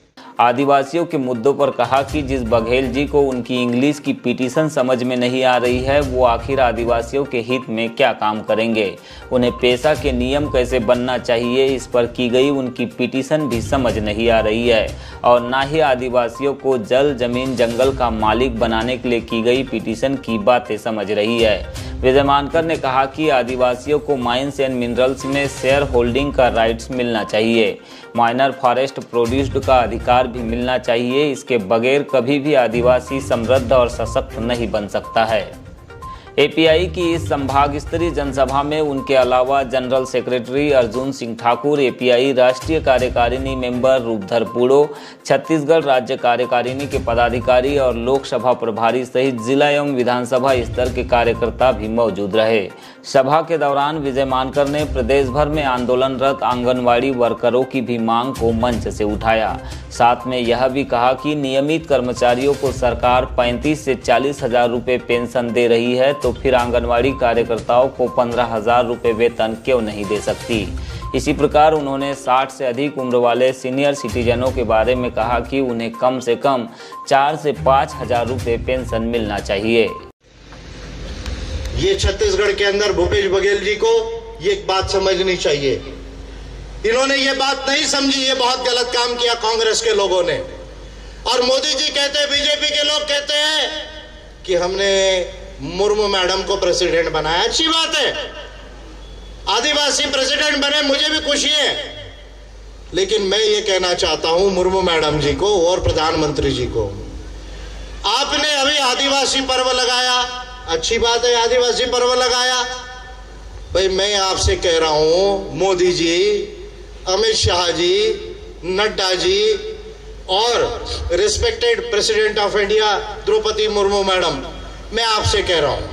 आदिवासियों के मुद्दों पर कहा कि जिस बघेल जी को उनकी इंग्लिश की पिटीशन समझ में नहीं आ रही है, वो आखिर आदिवासियों के हित में क्या काम करेंगे। उन्हें पेशा के नियम कैसे बनना चाहिए, इस पर की गई उनकी पिटीशन भी समझ नहीं आ रही है और ना ही आदिवासियों को जल, जमीन, जंगल का मालिक बनाने के लिए की गई पिटीशन की बातें समझ रही है। विजय मानकर ने कहा कि आदिवासियों को माइंस एंड मिनरल्स में शेयर होल्डिंग का राइट्स मिलना चाहिए, माइनर फॉरेस्ट प्रोड्यूस्ड का अधिकार भी मिलना चाहिए। इसके बगैर कभी भी आदिवासी समृद्ध और सशक्त नहीं बन सकता है। एपीआई की इस संभाग स्तरीय जनसभा में उनके अलावा general secretary Arjun Singh Thakur, API राष्ट्रीय कार्यकारिणी मेंबर रूपधर पूड़ो, छत्तीसगढ़ राज्य कार्यकारिणी के पदाधिकारी और लोकसभा प्रभारी सहित जिला एवं विधानसभा स्तर के कार्यकर्ता भी मौजूद रहे। सभा के दौरान विजय मानकर ने प्रदेश भर में आंदोलनरत आंगनवाड़ी वर्करों की भी मांग को मंच से उठाया। साथ में यह भी कहा कि नियमित कर्मचारियों को सरकार 35 से 40 हजार रुपये पेंशन दे रही है, तो फिर आंगनवाड़ी कार्यकर्ताओं को 15 हजार रुपये वेतन क्यों नहीं दे सकती। इसी प्रकार उन्होंने 60 से अधिक उम्र वाले सीनियर सिटीजनों के बारे में कहा कि उन्हें कम से कम 4 से 5 हजार रुपये पेंशन मिलना चाहिए। ये छत्तीसगढ़ के अंदर भूपेश बघेल जी को ये एक बात समझनी चाहिए। इन्होंने ये बात नहीं समझी, ये बहुत गलत काम किया कांग्रेस के लोगों ने। और मोदी जी कहते हैं, बीजेपी के लोग कहते हैं कि हमने मुर्मू मैडम को प्रेसिडेंट बनाया। अच्छी बात है, आदिवासी प्रेसिडेंट बने, मुझे भी खुशी है। लेकिन मैं ये कहना चाहता हूं मुर्मू मैडम जी को और प्रधानमंत्री जी को, आपने अभी आदिवासी पर्व लगाया, अच्छी बात है, आदिवासी पर्व लगाया। भाई मैं आपसे कह रहा हूं, मोदी जी, अमित शाह जी, नड्डा जी और respected president of India Droupadi Murmu madam, मैं आपसे कह रहा हूं,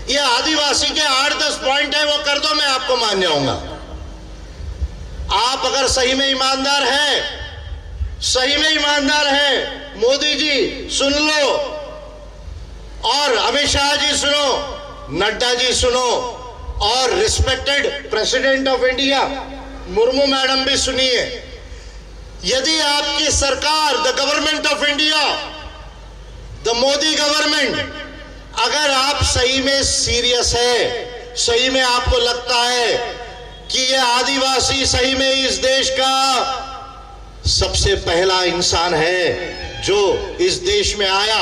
ये आदिवासी के 8-10 पॉइंट है, वो कर दो, मैं आपको मान जाऊंगा। आप अगर सही में ईमानदार हैं, सही में ईमानदार हैं, मोदी जी सुन लो और अमित शाह जी सुनो, नड्डा जी सुनो और respected president of India Murmu madam भी सुनिए। यदि आपकी सरकार, the government of India, the Modi government, अगर आप सही में सीरियस है, सही में आपको लगता है कि ये आदिवासी सही में इस देश का सबसे पहला इंसान है जो इस देश में आया,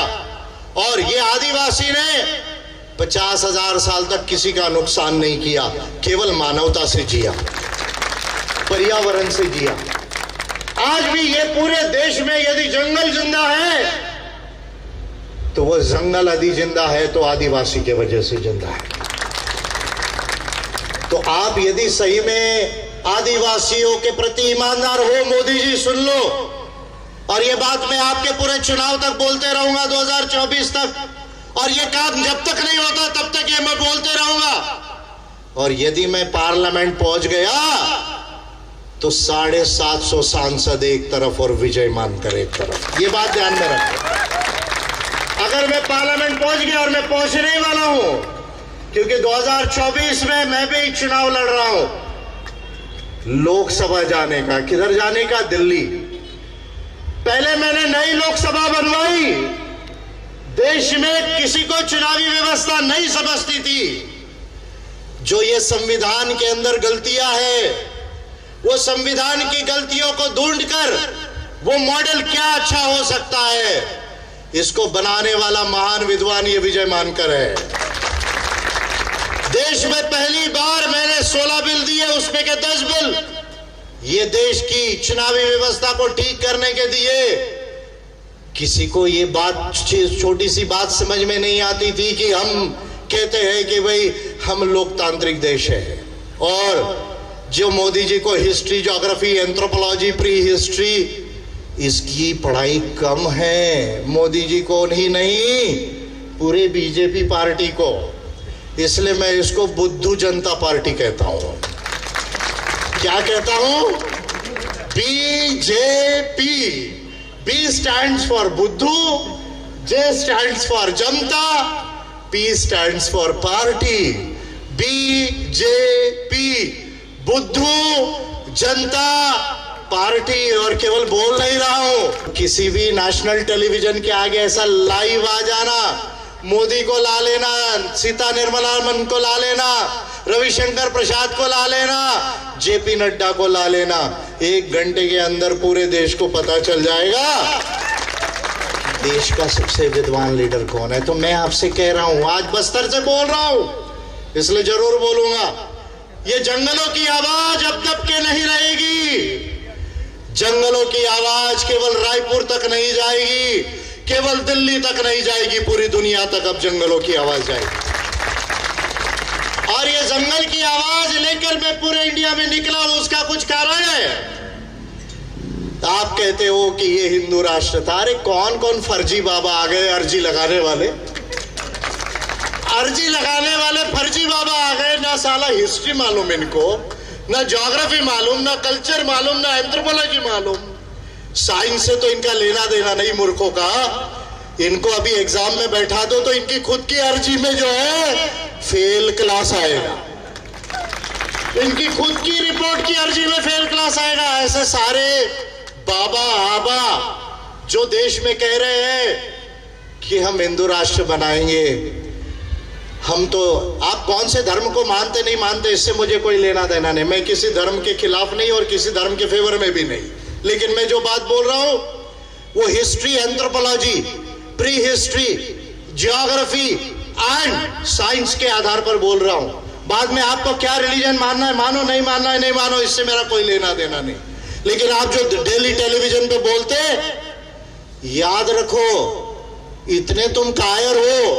और ये आदिवासी ने 50,000 साल तक किसी का नुकसान नहीं किया, केवल मानवता से जिया, पर्यावरण से जिया। आज भी ये पूरे देश में यदि जंगल जिंदा है तो वो जंगल यदि जिंदा है तो आदिवासी के वजह से जिंदा है। तो आप यदि सही में आदिवासियों के प्रति ईमानदार हो, मोदी जी सुन लो, और ये बात मैं आपके पूरे चुनाव तक बोलते रहूंगा, 2024 तक, और ये काम जब तक नहीं होता तब तक ये मैं बोलते रहूंगा। और यदि मैं पार्लियामेंट पहुंच गया तो 750 सांसद एक तरफ और विजय मानकर एक तरफ, ये बात ध्यान में रखें। अगर मैं पार्लियामेंट पहुंच गया, और मैं पहुंचने ही वाला हूं, क्योंकि 2024 में मैं भी चुनाव लड़ रहा हूं लोकसभा जाने का। किधर जाने का? दिल्ली। पहले मैंने नई लोकसभा बनवाई, देश में किसी को चुनावी व्यवस्था नहीं समझती थी। जो ये संविधान के अंदर गलतियां है, वो संविधान की गलतियों को ढूंढकर वो मॉडल क्या अच्छा हो सकता है, इसको बनाने वाला महान विद्वान ये विजय मानकर है। देश में पहली बार मैंने 16 बिल दिए, उसमें के 10 बिल ये देश की चुनावी व्यवस्था को ठीक करने के दिए। किसी को ये बात, छोटी सी बात समझ में नहीं आती थी कि हम कहते हैं कि भाई हम लोकतांत्रिक देश है, और जो मोदी जी को history, geography, anthropology, pre history, इसकी पढ़ाई कम है, मोदी जी को ही नहीं, पूरे बीजेपी पार्टी को। इसलिए मैं इसको बुद्धू जनता पार्टी कहता हूं। क्या कहता हूं? बीजेपी। बी स्टैंड्स फॉर बुद्धू, जे stands for Janata, P stands for party. BJP, बुद्धू जनता पार्टी। और केवल बोल नहीं रहा हूं, किसी भी नेशनल टेलीविजन के आगे ऐसा लाइव आ जाना, मोदी को ला लेना, सीता निर्मला को ला लेना, रविशंकर प्रसाद को ला लेना, जेपी नड्डा को ला लेना, 1 घंटे के अंदर पूरे देश को पता चल जाएगा देश का सबसे विद्वान लीडर कौन है, तो मैं आपसे कह रहा हूं, आज बस्तर से बोल रहा हूं, इसलिए जरूर बोलूंगा, ये जंगलों की आवाज अब दब के नहीं रहेगी। जंगलों की आवाज केवल रायपुर तक नहीं जाएगी, केवल दिल्ली तक नहीं जाएगी, पूरी दुनिया तक अब जंगलों की आवाज जाएगी। और ये जंगल की आवाज लेकर मैं पूरे इंडिया में निकला हूं, उसका कुछ कारण है। आप कहते हो कि ये हिंदू राष्ट्र था, अरे कौन कौन फर्जी बाबा आ गए, अर्जी लगाने वाले फर्जी बाबा आ गए। ना साला हिस्ट्री मालूम इनको, ना ज्योग्राफी मालूम, ना कल्चर मालूम, ना एंथ्रोपोलॉजी मालूम। साइंस से तो इनका लेना देना नहीं मूर्खों का। इनको अभी एग्जाम में बैठा दो तो इनकी खुद की अर्जी में जो है फेल क्लास आएगा, इनकी खुद की रिपोर्ट की अर्जी में फेल क्लास आएगा। ऐसे सारे बाबा आबा जो देश में कह रहे हैं कि हम हिंदू राष्ट्र बनाएंगे, हम तो, आप कौन से धर्म को मानते नहीं मानते इससे मुझे कोई लेना देना नहीं। मैं किसी धर्म के खिलाफ नहीं और किसी धर्म के फेवर में भी नहीं, लेकिन मैं जो बात बोल रहा हूं वो history, anthropology, pre history, geography and science के आधार पर बोल रहा हूं। बाद में आपको क्या रिलीजन मानना है मानो, नहीं मानना है नहीं मानो, इससे मेरा कोई लेना देना नहीं। लेकिन आप जो डेली टेलीविजन पे बोलते, याद रखो, इतने तुम कायर हो,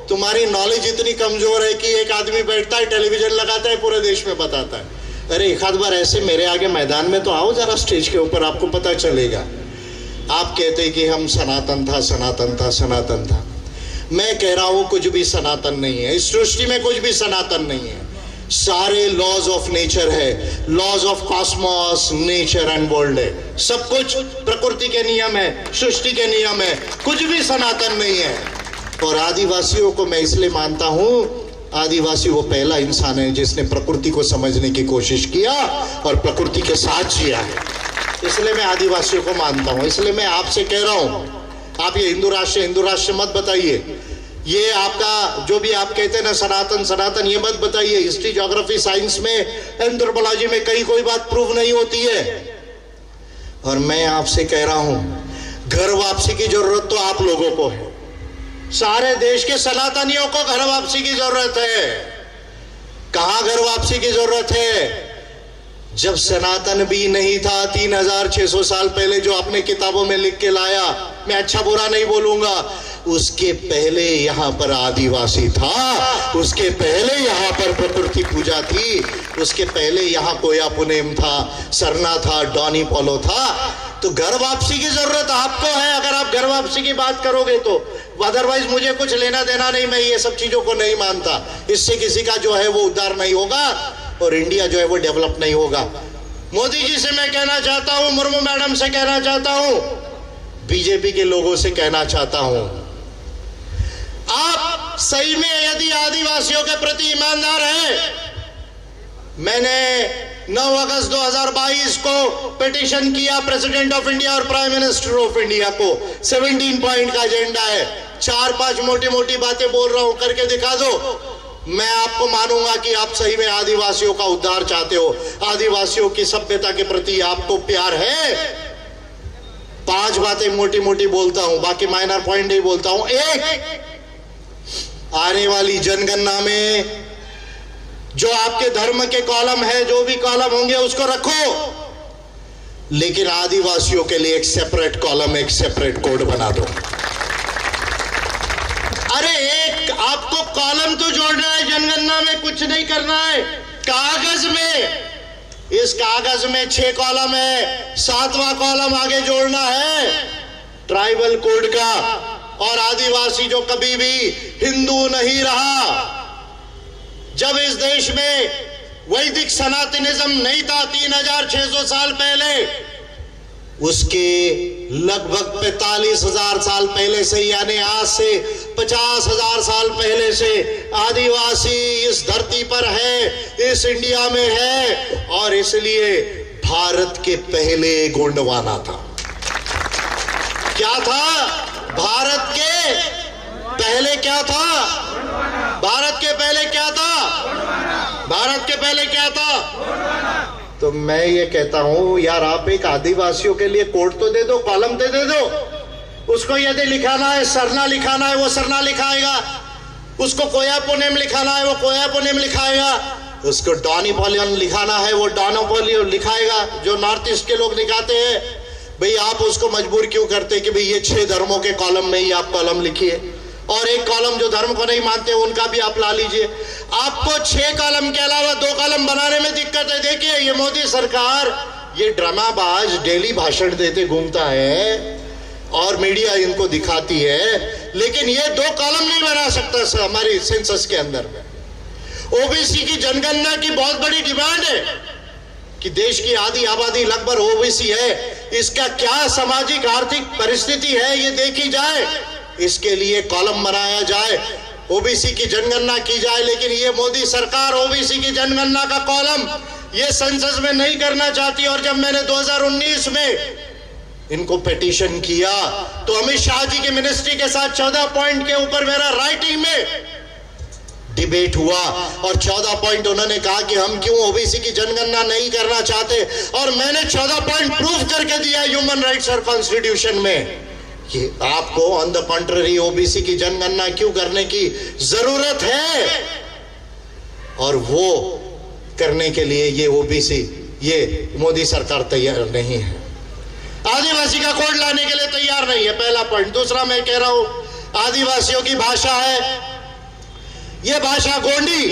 तुम्हारी नॉलेज इतनी कमजोर है कि एक आदमी बैठता है, टेलीविजन लगाता है, पूरे देश में बताता है। अरे एक आध बार ऐसे मेरे आगे मैदान में तो आओ जरा, स्टेज के ऊपर, आपको पता चलेगा। आप कहते कि हम सनातन था, सनातन था, सनातन था। मैं कह रहा हूं कुछ भी सनातन नहीं है, इस सृष्टि में कुछ भी सनातन नहीं है। सारे लॉज ऑफ नेचर है, laws of cosmos, nature and world है। सब कुछ प्रकृति के नियम है, सृष्टि के नियम है, कुछ भी सनातन नहीं है। और आदिवासियों को मैं इसलिए मानता हूं, आदिवासी वो पहला इंसान है जिसने प्रकृति को समझने की कोशिश किया और प्रकृति के साथ जिया है, इसलिए मैं आदिवासियों को मानता हूं। इसलिए मैं आपसे कह रहा हूं, आप ये हिंदू राष्ट्र मत बताइए। ये आपका जो भी आप कहते हैं ना सनातन सनातन, ये मत बताइए। हिस्ट्री, ज्योग्राफी, साइंस में, एंथ्रोपोलॉजी में कहीं कोई बात प्रूव नहीं होती है। और मैं आपसे कह रहा हूं, घर वापसी की जरूरत तो आप लोगों को है, सारे देश के सनातनियों को घर वापसी की जरूरत है। कहां घर वापसी की जरूरत है? जब सनातन भी नहीं था 3600 साल पहले, जो आपने किताबों में लिख के लाया, मैं अच्छा बुरा नहीं बोलूंगा, उसके पहले यहां पर आदिवासी था, उसके पहले यहां पर प्रकृति पूजा थी, उसके पहले यहां कोया पुनेम था, सरना था, डॉनी पोलो था। तो घर वापसी की जरूरत आपको है, अगर आप घर वापसी की बात करोगे तो। अदरवाइज मुझे कुछ लेना देना नहीं, मैं ये सब चीजों को नहीं मानता। इससे किसी का जो है वो उद्धार नहीं होगा और इंडिया जो है वो डेवलप नहीं होगा। मोदी जी से मैं कहना चाहता हूं, मुर्मू मैडम से कहना चाहता हूं, बीजेपी के लोगों से कहना चाहता हूं, आप सही में यदि आदिवासियों के प्रति ईमानदार हैं, मैंने 9 अगस्त 2022 को पिटीशन किया प्रेसिडेंट ऑफ इंडिया और प्राइम मिनिस्टर ऑफ इंडिया को। 17 पॉइंट का एजेंडा है, 4-5 मोटी मोटी बातें बोल रहा हूं, करके दिखा दो, मैं आपको मानूंगा कि आप सही में आदिवासियों का उद्धार चाहते हो, आदिवासियों की सभ्यता के प्रति आपको प्यार है। 5 बातें मोटी मोटी बोलता हूं, बाकी माइनर पॉइंट नहीं बोलता हूं। एक, आने वाली जनगणना में जो आपके धर्म के कॉलम है, जो भी कॉलम होंगे उसको रखो, लेकिन आदिवासियों के लिए एक सेपरेट कॉलम, एक सेपरेट कोड बना दो। अरे एक आपको कॉलम तो जोड़ना है जनगणना में, कुछ नहीं करना है कागज में। इस कागज में 6 कॉलम है, 7वां कॉलम आगे जोड़ना है ट्राइबल कोड का। और आदिवासी जो कभी भी हिंदू नहीं रहा, जब इस देश में वैदिक सनातनिज्म नहीं था 3600 साल पहले, उसके लगभग 45,000 साल पहले से, यानी आज से 50,000 साल पहले से आदिवासी इस धरती पर है, इस इंडिया में है। और इसलिए भारत के पहले गोंडवाना था। क्या था? भारत के पहले क्या था? भारत के पहले क्या था? भारत के पहले क्या था? तो मैं ये कहता हूं यार, आप एक आदिवासियों के लिए कोड तो दे दो, कॉलम दे दो। उसको यदि लिखाना है, सरना लिखाना है, वो सरना लिखाएगा। उसको कोयापोनेम लिखाना है, वो कोयापोनेम लिखाएगा। उसको डॉनिपोलियन लिखाना है, वो डॉनोपोलियन लिखाएगा, जो नॉर्थ ईस्ट के लोग लिखाते हैं। भाई आप उसको मजबूर क्यों करते कि भाई ये 6 धर्मों के कॉलम में ही आप कॉलम लिखिए, और एक कॉलम जो धर्म को नहीं मानते उनका भी आप ला लीजिए। आपको 6 कॉलम के अलावा 2 कॉलम बनाने में दिक्कत है। देखिए ये मोदी सरकार, ये ड्रामाबाज डेली भाषण देते घूमता है और मीडिया इनको दिखाती है, लेकिन ये 2 कॉलम नहीं बना सकता हमारी सेंसस के अंदर में। ओबीसी की जनगणना की बहुत बड़ी डिमांड है कि देश की आधी आबादी लगभग ओबीसी है, इसका क्या सामाजिक आर्थिक परिस्थिति है ये देखी जाए, इसके लिए कॉलम बनाया जाए, ओबीसी की जनगणना की जाए। लेकिन ये मोदी सरकार ओबीसी की जनगणना का कॉलम ये संसद में नहीं करना चाहती। और जब मैंने 2019 में इनको पिटीशन किया तो अमित शाह जी के मिनिस्ट्री के साथ 14 पॉइंट के ऊपर मेरा राइटिंग में डिबेट हुआ, और 14 पॉइंट उन्होंने कहा कि हम क्यों ओबीसी की जनगणना नहीं करना चाहते, और मैंने 14 पॉइंट प्रूफ करके दिया ह्यूमन राइट्स और कॉन्स्टिट्यूशन में कि आपको ऑन द कॉन्ट्ररी ओबीसी की जनगणना क्यों करने की जरूरत है, और वो करने के लिए ये ओबीसी, ये मोदी सरकार तैयार नहीं है। आदिवासी का कोड लाने के लिए तैयार नहीं है, पहला पॉइंट। दूसरा मैं कह रहा हूं आदिवासियों की भाषा है, ये भाषा गोंडी,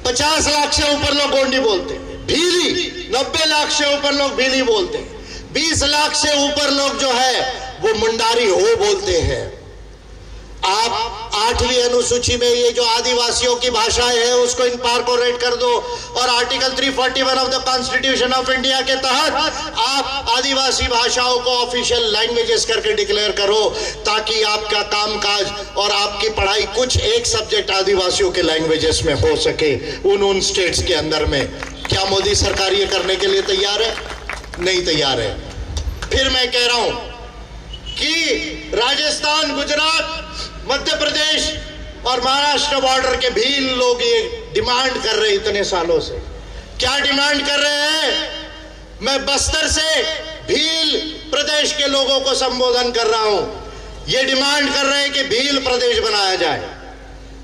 50 लाख से ऊपर लोग गोंडी बोलते हैं। भीली 90 लाख से ऊपर लोग भीली बोलते हैं। 20 लाख से ऊपर लोग जो है वो मुंडारी हो बोलते हैं। आप 8वीं अनुसूची में ये जो आदिवासियों की भाषाएं है उसको इनकॉर्पोरेट कर दो, और article 341 of the constitution of India के तहत आप आदिवासी भाषाओं को ऑफिशियल लैंग्वेजेस करके डिक्लेयर करो, ताकि आपका कामकाज और आपकी पढ़ाई कुछ एक सब्जेक्ट आदिवासियों के लैंग्वेजेस में हो सके उन स्टेट्स के अंदर में। क्या मोदी सरकार ये करने के लिए तैयार है? नहीं तैयार है। फिर मैं कह रहा हूं कि राजस्थान, गुजरात, मध्य प्रदेश और महाराष्ट्र बॉर्डर के भील लोग ये डिमांड कर रहे हैं इतने सालों से। क्या डिमांड कर रहे हैं? मैं बस्तर से भील प्रदेश के लोगों को संबोधन कर रहा हूं। ये डिमांड कर रहे हैं कि भील प्रदेश बनाया जाए।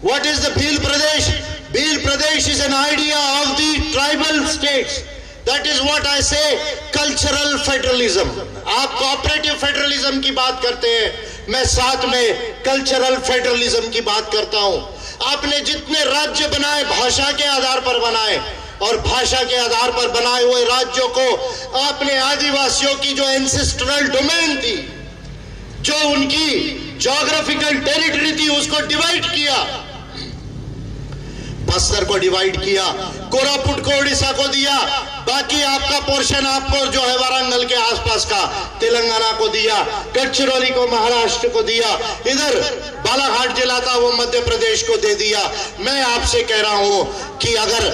What is the Bhil Pradesh? Bhil Pradesh is an idea of the tribal states. That is what I से कल्चरल फेडरलिज्म। आप कोऑपरेटिव फेडरलिज्म की बात करते हैं, मैं साथ में कल्चरल फेडरलिज्म की बात करता हूं। आपने जितने राज्य बनाए भाषा के आधार पर बनाए, और भाषा के आधार पर बनाए हुए राज्यों को आपने आदिवासियों की जो एंसेस्ट्रल डोमेन थी, जो उनकी ज्योग्राफिकल टेरिटरी थी, उसको डिवाइड किया। बस्तर को डिवाइड किया, कोरापुट को उड़ीसा को दिया, बाकी आपका पोर्शन आपको जो है वारंगल के आसपास का तेलंगाना को दिया, गढ़चिरौली को महाराष्ट्र को दिया, इधर बालाघाट जिला था वो मध्य प्रदेश को दे दिया। मैं आपसे कह रहा हूं कि अगर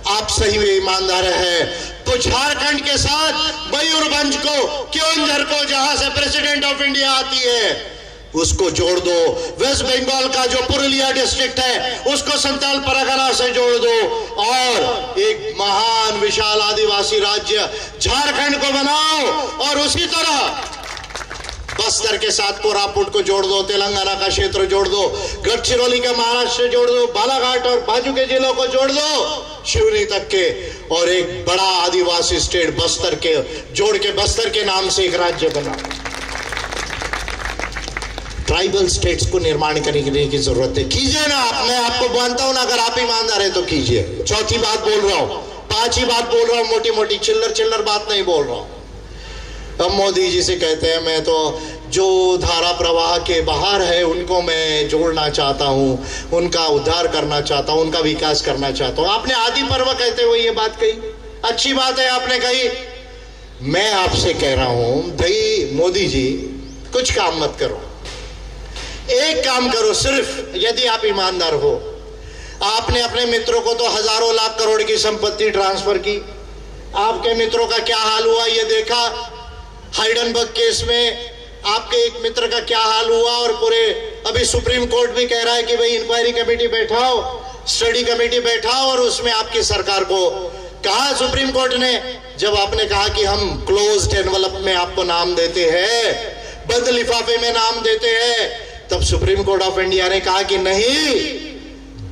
आप सही में ईमानदार है तो झारखंड के साथ मयूरभंज को, क्योंझर को, जहां से प्रेसिडेंट ऑफ इंडिया आती है, उसको जोड़ दो। वेस्ट बंगाल का जो पुरुलिया डिस्ट्रिक्ट है उसको संताल परगना से जोड़ दो, और एक महान विशाल आदिवासी राज्य झारखंड को बनाओ। और उसी तरह बस्तर के साथ कोरापुट को जोड़ दो, तेलंगाना का क्षेत्र जोड़ दो, गढ़चिरौली का महाराष्ट्र जोड़ दो, बालाघाट और बाजू के जिलों को जोड़ दो शिवनी तक के, और एक बड़ा आदिवासी स्टेट बस्तर के जोड़ के बस्तर के नाम से एक राज्य बनाओ। ट्राइबल स्टेट्स को निर्माण करने की जरूरत है। कीजिए ना आप, मैं आपको मानता हूं ना, अगर आप ईमानदार है तो कीजिए। चौथी बात बोल रहा हूं, 5ही बात बोल रहा हूं, मोटी मोटी चिल्लर बात नहीं बोल रहा हूं। हम मोदी जी से कहते हैं मैं तो जो धारा प्रवाह के बाहर है उनको मैं जोड़ना चाहता हूं, उनका उद्धार करना चाहता हूं, उनका विकास करना चाहता हूं। आपने आदि पर्व कहते हुए ये बात कही, अच्छी बात है आपने कही। मैं आपसे कह रहा हूं भाई मोदी जी, कुछ काम मत करो, एक काम करो सिर्फ, यदि आप ईमानदार हो। आपने अपने मित्रों को तो हजारों लाख करोड़ की संपत्ति ट्रांसफर की, आपके मित्रों का क्या हाल हुआ ये देखा। हाइडेनबर्ग केस में आपके एक मित्र का क्या हाल हुआ, और पूरे अभी सुप्रीम कोर्ट भी कह रहा है कि भाई इंक्वायरी कमेटी बैठाओ, स्टडी कमेटी बैठाओ, और उसमें आपकी सरकार को कहा सुप्रीम कोर्ट ने, जब आपने कहा कि हम क्लोज्ड एनवलप में आपको नाम देते हैं, बंद लिफाफे में नाम देते हैं। तब सुप्रीम कोर्ट ऑफ इंडिया ने कहा कि नहीं,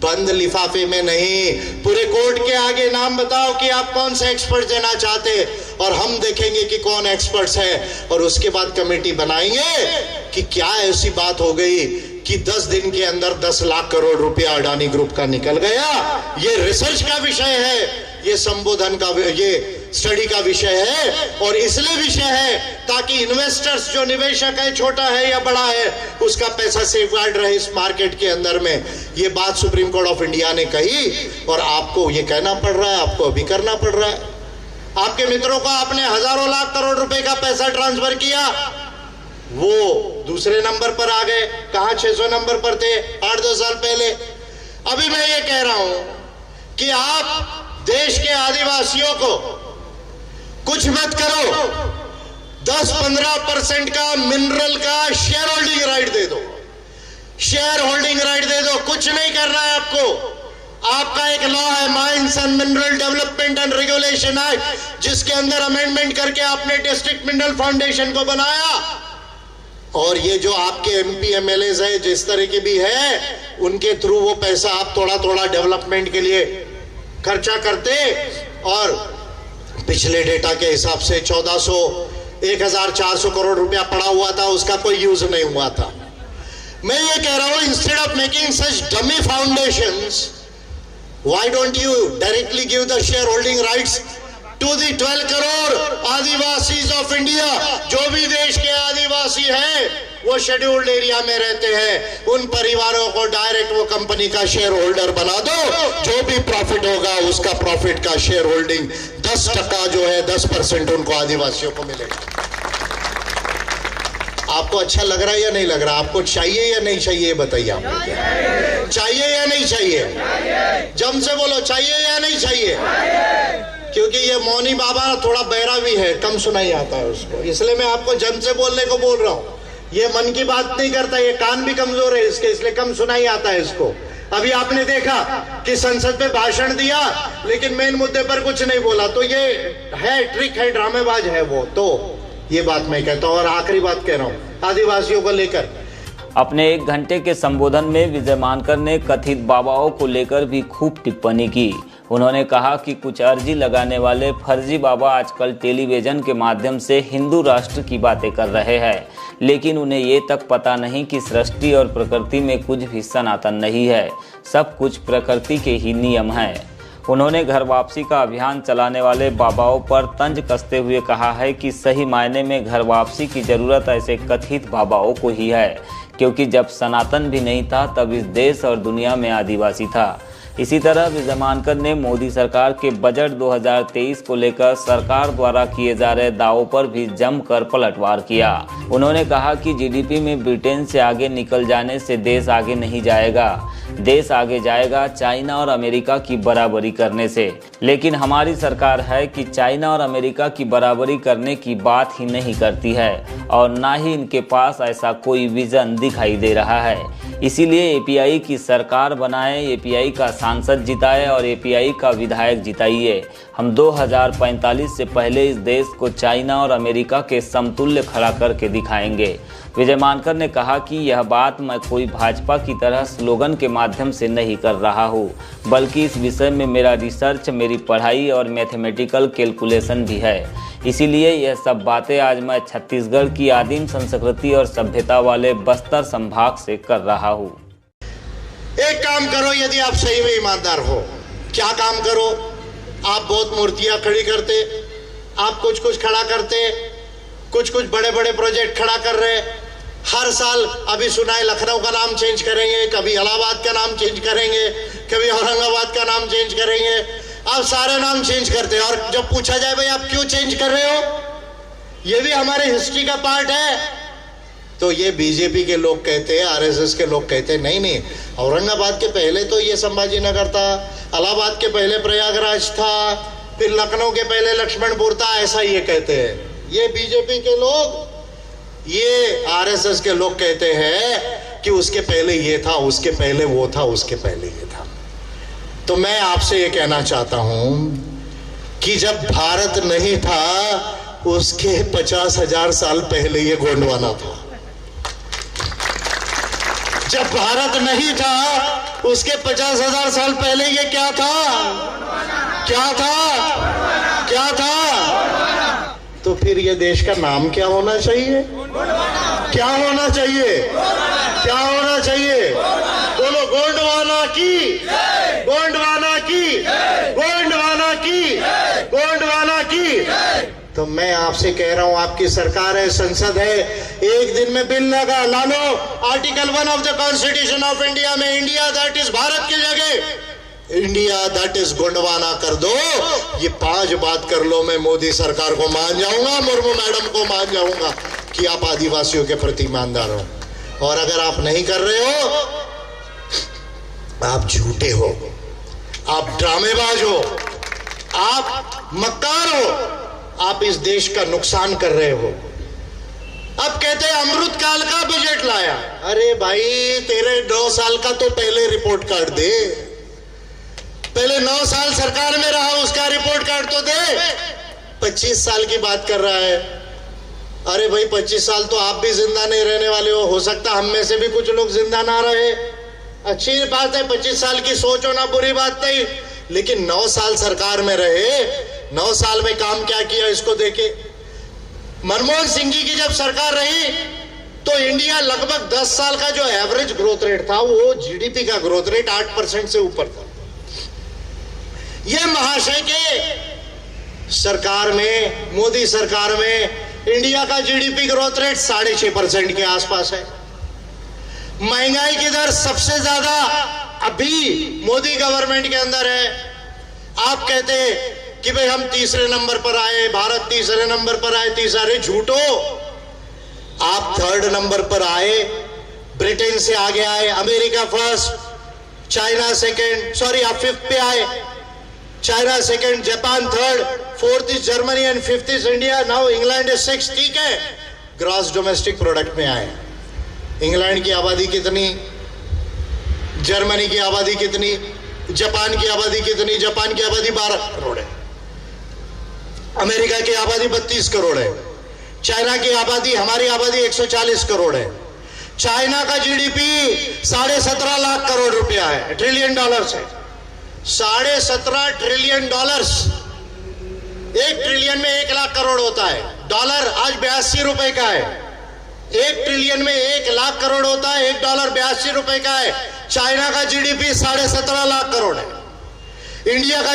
बंद लिफाफे में नहीं, पूरे कोर्ट के आगे नाम बताओ कि आप कौन से एक्सपर्ट देना चाहते, और हम देखेंगे कि कौन एक्सपर्ट्स है। और उसके बाद कमेटी बनाएंगे कि क्या ऐसी बात हो गई कि 10 दिन के अंदर 10 लाख करोड़ रुपया अडानी ग्रुप का निकल गया। ये रिसर्च का विषय है, ये संबोधन का, ये स्टडी का विषय है। और इसलिए विषय है ताकि इन्वेस्टर्स, जो निवेशक है, छोटा है या बड़ा है, उसका पैसा सेफगार्ड रहे इस मार्केट के अंदर में। ये बात सुप्रीम कोर्ट ऑफ इंडिया ने कही और आपको ये कहना पड़ रहा है, आपको अभी करना पड़ रहा है। आपके मित्रों को आपने हजारों लाख करोड़ रुपए का पैसा ट्रांसफर किया, वो दूसरे नंबर पर आ गए। कहां 600 नंबर पर थे 8-10 साल पहले। अभी मैं ये कह रहा हूं कि आप देश के आदिवासियों को कुछ मत करो, 10-15% का मिनरल का शेयर होल्डिंग राइट दे दो, शेयर होल्डिंग राइट दे दो। कुछ नहीं करना है आपको। आपका एक लॉ है, mines and mineral development and regulation act, जिसके अंदर अमेंडमेंट करके आपने डिस्ट्रिक्ट मिनरल फाउंडेशन को बनाया। और ये जो आपके एमपी एमएलए है, जिस तरह के भी है, उनके थ्रू वो पैसा आप थोड़ा थोड़ा डेवलपमेंट के लिए खर्चा करते। और पिछले डेटा के हिसाब से 1400-1400 करोड़ रुपया पड़ा हुआ था, उसका कोई यूज नहीं हुआ था। मैं ये कह रहा हूं, instead of making such dummy foundations, why don't you directly give the share holding rights to the 12 crore adivasis of India. जो भी देश के आदिवासी हैं, वो शेड्यूल्ड एरिया में रहते हैं, उन परिवारों को डायरेक्ट वो कंपनी का शेयर होल्डर बना दो। जो भी प्रॉफिट होगा, उसका प्रॉफिट का शेयर होल्डिंग 10% जो है, 10% उनको आदिवासियों को मिलेगा। आपको अच्छा लग रहा है या नहीं लग रहा? आपको चाहिए या नहीं चाहिए, बताइए। आप चाहिए या नहीं चाहिए? जम से बोलो, चाहिए या नहीं चाहिए? क्योंकि ये मौनी बाबा थोड़ा बहरा भी है, कम सुनाई आता है उसको, इसलिए मैं आपको जम से बोलने को बोल रहा हूं। ये मन की बात नहीं करता, ये कान भी कमजोर है इसके, इसलिए कम सुनाई आता है इसको। अभी आपने देखा कि संसद में भाषण दिया, लेकिन मेन मुद्दे पर कुछ नहीं बोला, तो ये है, ट्रिक है, ड्रामेबाज है वो। तो ये बात मैं कहता हूं। और आखिरी बात कह रहा हूं आदिवासियों को लेकर। अपने 1 घंटे के संबोधन में विजय मानकर ने कथित बाबाओं को लेकर भी खूब टिप्पणी की। उन्होंने कहा कि कुछ अर्जी लगाने वाले फर्जी बाबा आजकल टेलीविजन के माध्यम से हिंदू राष्ट्र की बातें कर रहे हैं, लेकिन उन्हें ये तक पता नहीं कि सृष्टि और प्रकृति में कुछ भी सनातन नहीं है, सब कुछ प्रकृति के ही नियम हैं। उन्होंने घर वापसी का अभियान चलाने वाले बाबाओं पर तंज कसते हुए कहा है कि सही मायने में घर वापसी की ज़रूरत ऐसे कथित बाबाओं को ही है, क्योंकि जब सनातन भी नहीं था तब इस देश और दुनिया में आदिवासी था। इसी तरह विजय मानकर ने मोदी सरकार के बजट 2023 को लेकर सरकार द्वारा किए जा रहे दावों पर भी जमकर पलटवार किया। उन्होंने कहा कि जीडीपी में ब्रिटेन से आगे निकल जाने से देश आगे नहीं जाएगा, देश आगे जाएगा चाइना और अमेरिका की बराबरी करने से। लेकिन हमारी सरकार है कि चाइना और अमेरिका की बराबरी करने की बात ही नहीं करती है और ना ही इनके पास ऐसा कोई विजन दिखाई दे रहा है। इसीलिए एपीआई की सरकार बनाए, एपीआई का सांसद जिताए और एपीआई का विधायक जिताइए। हम 2045 से पहले इस देश को चाइना और अमेरिका के समतुल्य खड़ा करके दिखाएंगे। विजय मानकर ने कहा कि यह बात मैं कोई भाजपा की तरह स्लोगन के माध्यम से नहीं कर रहा हूँ, बल्कि इस विषय में मेरा रिसर्च, मेरी पढ़ाई और मैथमेटिकल कैलकुलेशन भी है। इसीलिए यह सब बातें आज मैं छत्तीसगढ़ की आदिम संस्कृति और सभ्यता वाले बस्तर संभाग से कर रहा हूँ। एक काम करो, यदि आप सही में ईमानदार हो, क्या काम करो? आप बहुत मूर्तियां खड़ी करते, आप कुछ कुछ खड़ा करते, कुछ कुछ बड़े बड़े प्रोजेक्ट खड़ा कर रहे। हर साल अभी सुना है लखनऊ का नाम चेंज करेंगे, कभी इलाहाबाद का नाम चेंज करेंगे, कभी औरंगाबाद का नाम चेंज करेंगे। आप सारे नाम चेंज करते हैं और जब पूछा जाए भाई आप क्यों चेंज कर रहे हो, ये भी हमारे हिस्ट्री का पार्ट है, तो ये बीजेपी के लोग कहते हैं, आरएसएस के लोग कहते हैं नहीं नहीं, औरंगाबाद के पहले तो ये संभाजी नगर था, इलाहाबाद के पहले प्रयागराज था, फिर लखनऊ के पहले लक्ष्मणपुर था, ऐसा ये कहते हैं। ये बीजेपी के लोग, ये आरएसएस के लोग कहते हैं कि उसके पहले ये था, उसके पहले वो था, उसके पहले ये था। तो मैं आपसे ये कहना चाहता हूं कि जब भारत नहीं था उसके 50,000 साल पहले ये गोंडवाना था। जब भारत नहीं था उसके 50,000 साल पहले ये क्या था? क्या था? क्या था? तो फिर ये देश का नाम क्या होना चाहिए? क्या होना चाहिए? क्या होना चाहिए? बोलो, गोंडवाना की, गोंडवाना की, गोंडवाना की, गोंडवाना की। तो मैं आपसे कह रहा हूं, आपकी सरकार है, संसद है, एक दिन में बिल लगा ला लो, article 1 of the constitution of India में इंडिया दैट इज भारत की जगह इंडिया दैट इज गोंडवाना कर दो। ये 5 बात कर लो, मैं मोदी सरकार को मान जाऊंगा, मुर्मू मैडम को मान जाऊंगा कि आप आदिवासियों के प्रति ईमानदार हो। और अगर आप नहीं कर रहे हो, आप झूठे हो, आप ड्रामेबाज हो, आप मक्कार हो, आप इस देश का नुकसान कर रहे हो। अब कहते हैं अमृत काल का बजट लाया। अरे भाई, तेरे 9 साल का तो पहले रिपोर्ट कार्ड दे, पहले 9 साल सरकार में रहा उसका रिपोर्ट कार्ड तो दे। 25 साल की बात कर रहा है। अरे भाई, 25 साल तो आप भी जिंदा नहीं रहने वाले हो सकता हम में से भी कुछ लोग जिंदा ना रहे। अच्छी बात है, 25 साल की सोच होना बुरी बात नहीं, लेकिन 9 साल सरकार में रहे, 9 साल में काम क्या किया इसको देखे। मनमोहन सिंह जी की जब सरकार रही तो इंडिया लगभग 10 साल का जो एवरेज ग्रोथ रेट था वो जीडीपी का ग्रोथ रेट 8% से ऊपर था। यह महाशय के सरकार में, मोदी सरकार में इंडिया का जीडीपी ग्रोथ रेट 6.5% के आसपास है। महंगाई की दर सबसे ज्यादा अभी मोदी गवर्नमेंट के अंदर है। आप कहते हैं कि भाई हम तीसरे नंबर पर आए, भारत तीसरे नंबर पर आए, तीसरे, झूठो, आप 3rd नंबर पर आए, ब्रिटेन से आगे आए, America first, China second, sorry आप 5th पे आए, China second, Japan 3rd, 4th is Germany and 5th is India, now England is 6th। ठीक है, ग्रॉस डोमेस्टिक प्रोडक्ट में आए। इंग्लैंड की आबादी कितनी, जर्मनी की आबादी कितनी, जापान की आबादी कितनी? जापान की आबादी 12 करोड़ है, अमेरिका की आबादी 32 करोड़ है, चाइना की आबादी, हमारी आबादी 140 करोड़ है। चाइना का जीडीपी 17.5 लाख करोड़ रुपया है, ट्रिलियन डॉलर्स है, 17.5 ट्रिलियन डॉलर्स। 1 ट्रिलियन में 1 लाख करोड़ होता है, डॉलर आज 82 रुपए का है। 1 ट्रिलियन में 1 लाख करोड़ होता है, 1 डॉलर 82 रुपए का है। चाइना का जीडीपी 17.5 लाख करोड़ है। इंडिया का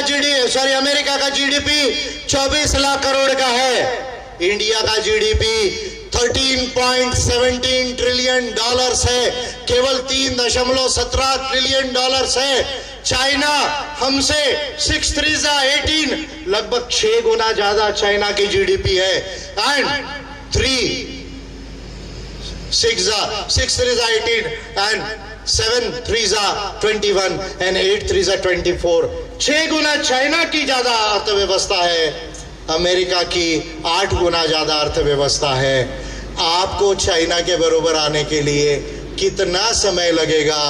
अमेरिका का जीडीपी 24 लाख करोड़ का है। इंडिया का जीडीपी 13.17 ट्रिलियन डॉलर्स है, केवल 3.17 ट्रिलियन डॉलर्स है। चाइना हमसे 6 3 18, लगभग 6 गुना ज्यादा चाइना की जीडीपी है। And 6 3 18 and 7 3 21 and 8 3 24, 6 Guna China की ज्यादा अर्थव्यवस्था है, अमेरिका की 8 गुना ज्यादा अर्थव्यवस्था है। आपको चाइना के बराबर आने के लिए कितना समय लगेगा,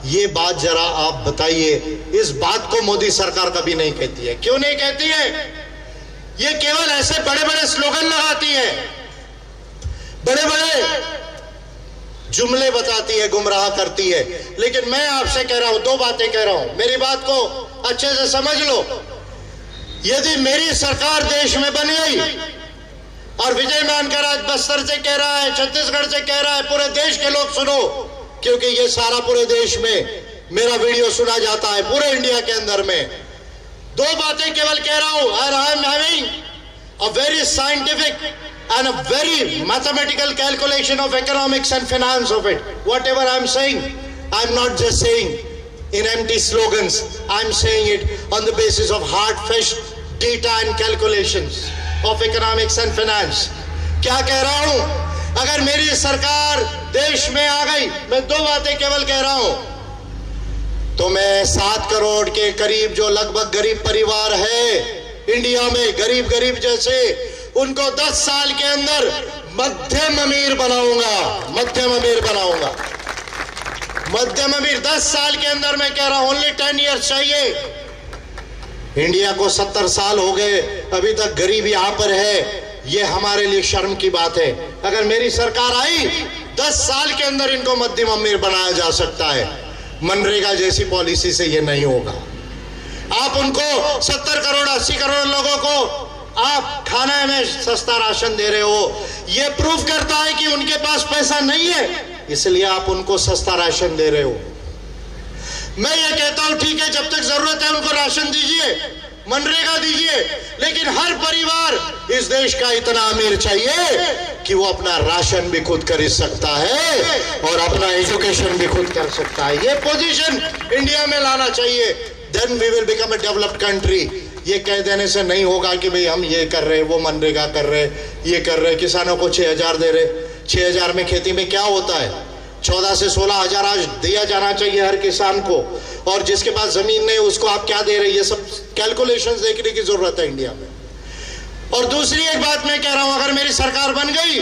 ये बात जरा आप बताइए। इस बात को मोदी सरकार कभी नहीं कहती है। क्यों नहीं कहती है? ये केवल ऐसे बड़े बड़े स्लोगन लगाती है, बड़े बड़े जुमले बताती है, गुमराह करती है। लेकिन मैं आपसे कह रहा हूं, 2 बातें कह रहा हूं, मेरी बात को अच्छे से समझ लो। यदि मेरी सरकार देश में बन गई, और विजय मानकर आज बस्तर से कह रहा है, छत्तीसगढ़ से कह रहा है, पूरे देश के लोग सुनो, क्योंकि ये सारा पूरे देश में मेरा वीडियो सुना जाता है, पूरे इंडिया के अंदर में। 2 बातें केवल कह रहा हूं, और I am having a very scientific and a very mathematical calculation of economics and finance of it. Whatever I'm saying, I'm not just saying in empty slogans. I'm saying it on the basis of hard-fetched data and calculations of economics and finance. क्या कह रहा हूं? अगर मेरी सरकार देश में आ गई, मैं 2 बातें केवल कह रहा हूं, तो मैं 7 करोड़ के करीब जो लगभग गरीब परिवार है इंडिया में, गरीब जैसे, उनको 10 साल के अंदर मध्यम अमीर बनाऊंगा। मध्यम अमीर बनाऊंगा, मध्यम अमीर 10 साल के अंदर। मैं कह रहा हूं, ओनली 10 ईयर्स चाहिए। इंडिया को 70 साल हो गए, अभी तक गरीब यहां पर है, ये हमारे लिए शर्म की बात है। अगर मेरी सरकार आई 10 साल के अंदर इनको मध्यम अमीर बनाया जा सकता है। मनरेगा जैसी पॉलिसी से ये नहीं होगा। आप उनको 70 करोड़ 80 करोड़ लोगों को आप खाने में सस्ता राशन दे रहे हो, ये प्रूफ करता है कि उनके पास पैसा नहीं है, इसलिए आप उनको सस्ता राशन दे रहे हो। मैं ये कहता हूं ठीक है, जब तक जरूरत है उनको राशन दीजिए, मनरेगा दीजिए, लेकिन हर परिवार इस देश का इतना अमीर चाहिए कि वो अपना राशन भी खुद खरीद सकता है और अपना एजुकेशन भी खुद कर सकता है। ये पोजीशन इंडिया में लाना चाहिए। Then we will become a developed country. ये कह देने से नहीं होगा कि भाई हम ये कर रहे, वो मनरेगा कर रहे, ये कर रहे, किसानों को 6,000 दे रहे। 6,000 में खेती में क्या होता है? 14 से 16,000 आज दिया जाना चाहिए हर किसान को, और जिसके पास जमीन नहीं उसको आप क्या दे रहे? ये सब कैलकुलेशंस देखने की जरूरत है इंडिया में। और दूसरी एक बात मैं कह रहा हूं, अगर मेरी सरकार बन गई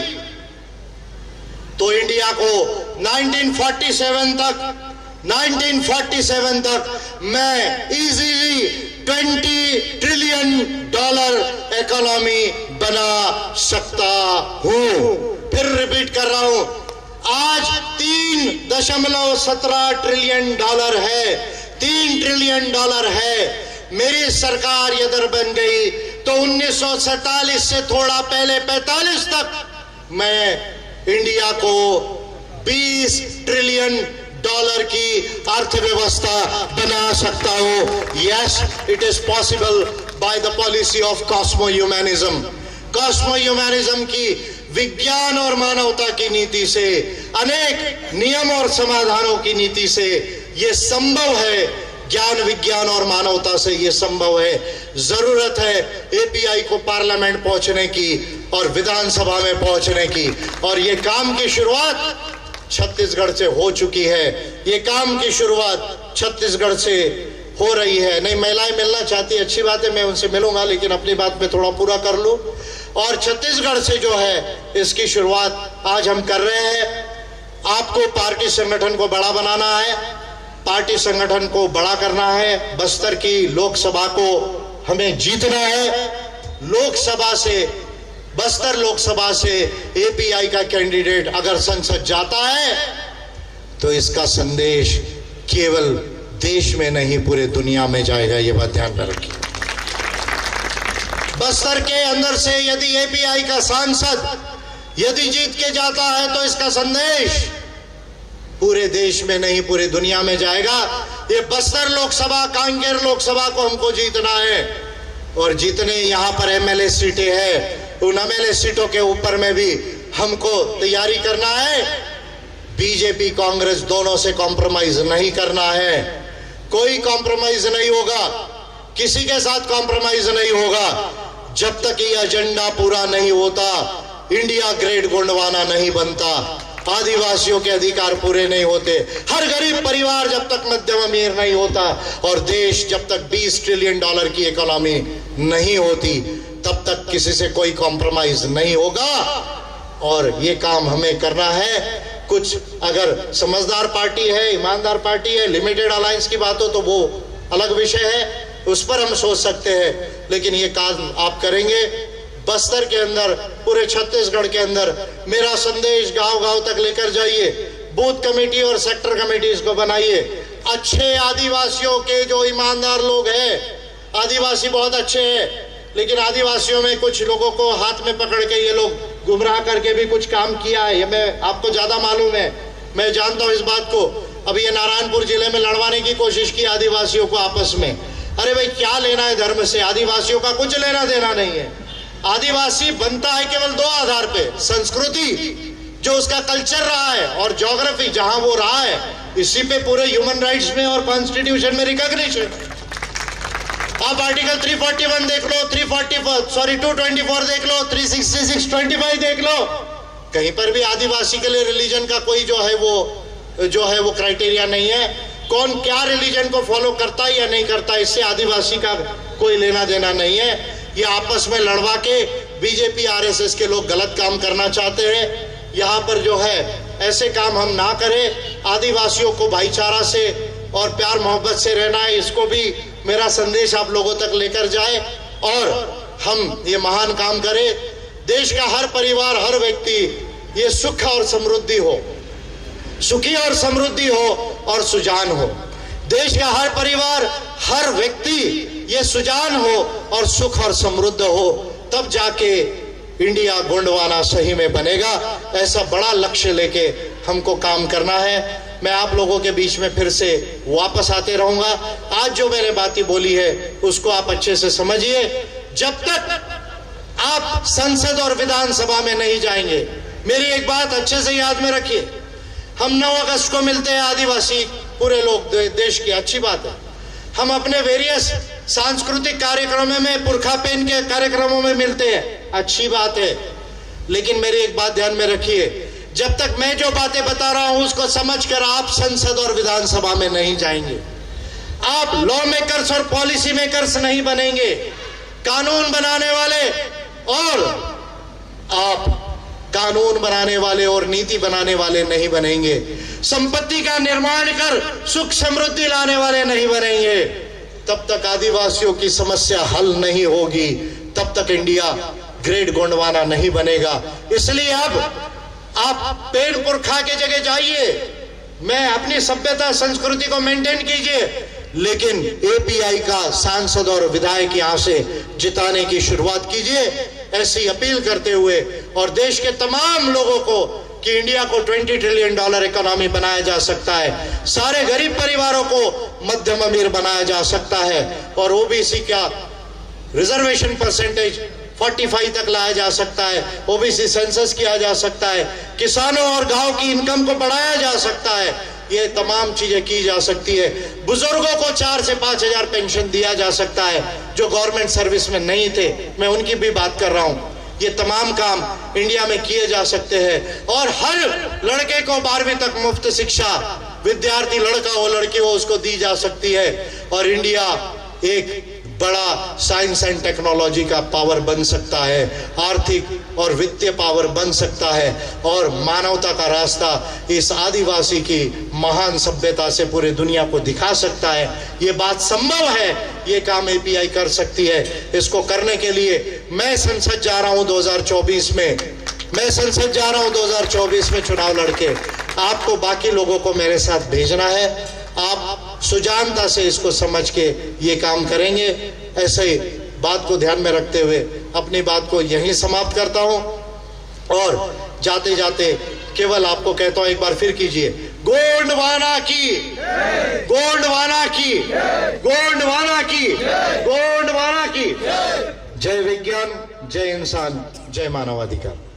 तो इंडिया को 1947 तक मैं इजीली $20 ट्रिलियन इकोनॉमी बना सकता हूं। फिर रिपीट कर रहा हूं, आज $3.17 ट्रिलियन है, $3 ट्रिलियन है। मेरी सरकार यदि बन गई तो 1947 से थोड़ा पहले 45 तक मैं इंडिया को $20 ट्रिलियन की अर्थव्यवस्था बना सकता हूं। Yes, it is possible by the policy of Cosmo humanism. Cosmo humanism की विज्ञान और मानवता की नीति से, अनेक नियम और समाधानों की नीति से यह संभव है। ज्ञान विज्ञान और मानवता से यह संभव है। जरूरत है एपीआई को पार्लियामेंट पहुंचने की और विधानसभा में पहुंचने की, और यह काम की शुरुआत छत्तीसगढ़ से हो चुकी है। ये काम की शुरुआत छत्तीसगढ़ से हो रही है। नहीं, महिलाएं मिलना चाहती है, अच्छी बात है, मैं उनसे मिलूंगा, लेकिन अपनी बात में थोड़ा पूरा कर लूं। और छत्तीसगढ़ से जो है इसकी शुरुआत आज हम कर रहे हैं। आपको पार्टी संगठन को बड़ा बनाना है, पार्टी संगठन को बड़ा करना है। बस्तर की लोकसभा को हमें जीतना है। लोकसभा से, बस्तर लोकसभा से एपीआई का कैंडिडेट अगर संसद जाता है तो इसका संदेश केवल देश में नहीं पूरे दुनिया में जाएगा। ये बात ध्यान में रखिए। बस्तर के अंदर से यदि एपीआई का सांसद यदि जीत के जाता है तो इसका संदेश पूरे देश में नहीं पूरे दुनिया में जाएगा। ये बस्तर लोकसभा, कांकेर लोकसभा को हमको जीतना है, और जितने यहां पर एमएलए सीटें हैं उन एमएलए सीटों के ऊपर में भी हमको तैयारी करना है। बीजेपी कांग्रेस दोनों से कॉम्प्रोमाइज नहीं करना है। कोई कॉम्प्रोमाइज नहीं होगा, किसी के साथ कॉम्प्रोमाइज नहीं होगा। जब तक ये एजेंडा पूरा नहीं होता, इंडिया ग्रेट गोंडवाना नहीं बनता, आदिवासियों के अधिकार पूरे नहीं होते, हर गरीब परिवार जब तक मध्यम अमीर नहीं होता, और देश जब तक $20 ट्रिलियन की इकोनॉमी नहीं होती, तब तक किसी से कोई कॉम्प्रोमाइज नहीं होगा। और ये काम हमें करना है। कुछ अगर समझदार पार्टी है, ईमानदार पार्टी है, लिमिटेड अलायंस की बात हो तो वो अलग विषय है, उस पर हम सोच सकते हैं, लेकिन ये काम आप करेंगे। बस्तर के अंदर, पूरे छत्तीसगढ़ के अंदर मेरा संदेश गांव-गांव तक लेकर जाइए। बूथ कमेटी और सेक्टर कमेटीज को बनाइए। अच्छे आदिवासियों के जो ईमानदार लोग हैं, आदिवासी बहुत अच्छे हैं, लेकिन आदिवासियों में कुछ लोगों को हाथ में पकड़ के ये लोग गुमराह करके भी कुछ काम किया है। ये मैं आपको ज्यादा मालूम है, मैं जानता हूं इस बात को। अभी ये नारायणपुर जिले में लड़वाने की कोशिश की आदिवासियों को आपस में। अरे भाई, क्या लेना है धर्म से? आदिवासियों का कुछ लेना देना नहीं है। आदिवासी बनता है केवल 2 आधार पे, संस्कृति जो उसका कल्चर रहा है, और ज्योग्राफी जहां वो रहा है। इसी पे पूरे ह्यूमन राइट्स में और कॉन्स्टिट्यूशन में रिकॉग्निशन। आप आर्टिकल 341 देख लो, 224 देख लो, 366, 25 देख लो, कहीं पर भी आदिवासी के लिए रिलीजन का कोई जो है वो क्राइटेरिया नहीं है। कौन क्या रिलीजन को फॉलो करता है या नहीं करता, इससे आदिवासी का कोई लेना देना नहीं है। ये आपस में लड़वा के बीजेपी आरएसएस के लोग गलत काम करना चाहते हैं। यहाँ पर जो है ऐसे काम हम ना करें। आदिवासियों को भाईचारा से और प्यार मोहब्बत से रहना है, इसको भी मेरा संदेश आप लोगों तक लेकर जाए, और हम ये महान काम करें। देश का हर परिवार, हर व्यक्ति ये सुख और समृद्धि हो, सुखी और समृद्धि हो और सुजान हो। देश का हर परिवार, हर व्यक्ति ये सुजान हो और सुख और समृद्ध हो, तब जाके इंडिया गोंडवाना सही में बनेगा। ऐसा बड़ा लक्ष्य लेके हमको काम करना है। मैं आप लोगों के बीच में फिर से वापस आते रहूंगा। आज जो मैंने बातें बोली है उसको आप अच्छे से समझिए। जब तक आप संसद और विधानसभा में नहीं जाएंगे, मेरी एक बात अच्छे से याद में रखिए, हम 9 अगस्त को मिलते हैं आदिवासी पूरे लोग देश की, अच्छी बात है। हम अपने वेरियस सांस्कृतिक कार्यक्रमों में, पुरखा पहन के कार्यक्रमों में मिलते हैं, अच्छी बात है। लेकिन मेरी एक बात ध्यान में रखिए, जब तक मैं जो बातें बता रहा हूं उसको समझकर आप संसद और विधानसभा में नहीं जाएंगे, आप लॉ मेकर्स और पॉलिसी मेकर्स नहीं बनेंगे, कानून बनाने वाले और आप कानून बनाने वाले और नीति बनाने वाले नहीं बनेंगे, संपत्ति का निर्माण कर सुख समृद्धि लाने वाले नहीं बनेंगे, तब तक आदिवासियों की समस्या हल नहीं होगी, तब तक इंडिया ग्रेट गोंडवाना नहीं बनेगा। इसलिए अब आप पेड़ पुरखा के जगह जाइए, मैं अपनी सभ्यता संस्कृति को मेंटेन कीजिए, लेकिन एपीआई का सांसद और विधायक यहां से जिताने की शुरुआत कीजिए, ऐसी अपील करते हुए, और देश के तमाम लोगों को कि इंडिया को $20 ट्रिलियन इकोनॉमी बनाया जा सकता है, सारे गरीब परिवारों को मध्यम अमीर बनाया जा सकता है, और ओबीसी का रिजर्वेशन परसेंटेज 45 तक लाया जा सकता है, ओबीसी सेंसस किया जा सकता है, किसानों और गांव की इनकम को बढ़ाया जा सकता है, ये तमाम चीजें की जा सकती है। बुजुर्गों को 4 से 5 हजार पेंशन दिया जा सकता है जो गवर्नमेंट सर्विस में नहीं थे, मैं उनकी भी बात कर रहा हूं। ये तमाम काम इंडिया में किए जा सकते हैं, और हर लड़के को 12वीं तक मुफ्त शिक्षा, विद्यार्थी लड़का हो लड़की हो उसको दी जा सकती है, और इंडिया एक बड़ा साइंस एंड टेक्नोलॉजी का पावर बन सकता है, आर्थिक और वित्तीय पावर बन सकता है, और मानवता का रास्ता इस आदिवासी की महान सभ्यता से पूरे दुनिया को दिखा सकता है। ये बात संभव है, ये काम एपीआई कर सकती है। इसको करने के लिए मैं संसद जा रहा हूं 2024 में, मैं संसद जा रहा हूं 2024 में चुनाव लड़के। आपको बाकी लोगों को मेरे साथ भेजना है, आप सुजानता से इसको समझ के ये काम करेंगे। ऐसे ही बात को ध्यान में रखते हुए अपनी बात को यहीं समाप्त करता हूं, और जाते जाते केवल आपको कहता हूं, एक बार फिर कीजिए, गोंडवाना की, गोंडवाना की, गोंडवाना की, गोंडवाना की। जय विज्ञान, जय इंसान, जय मानवाधिकार।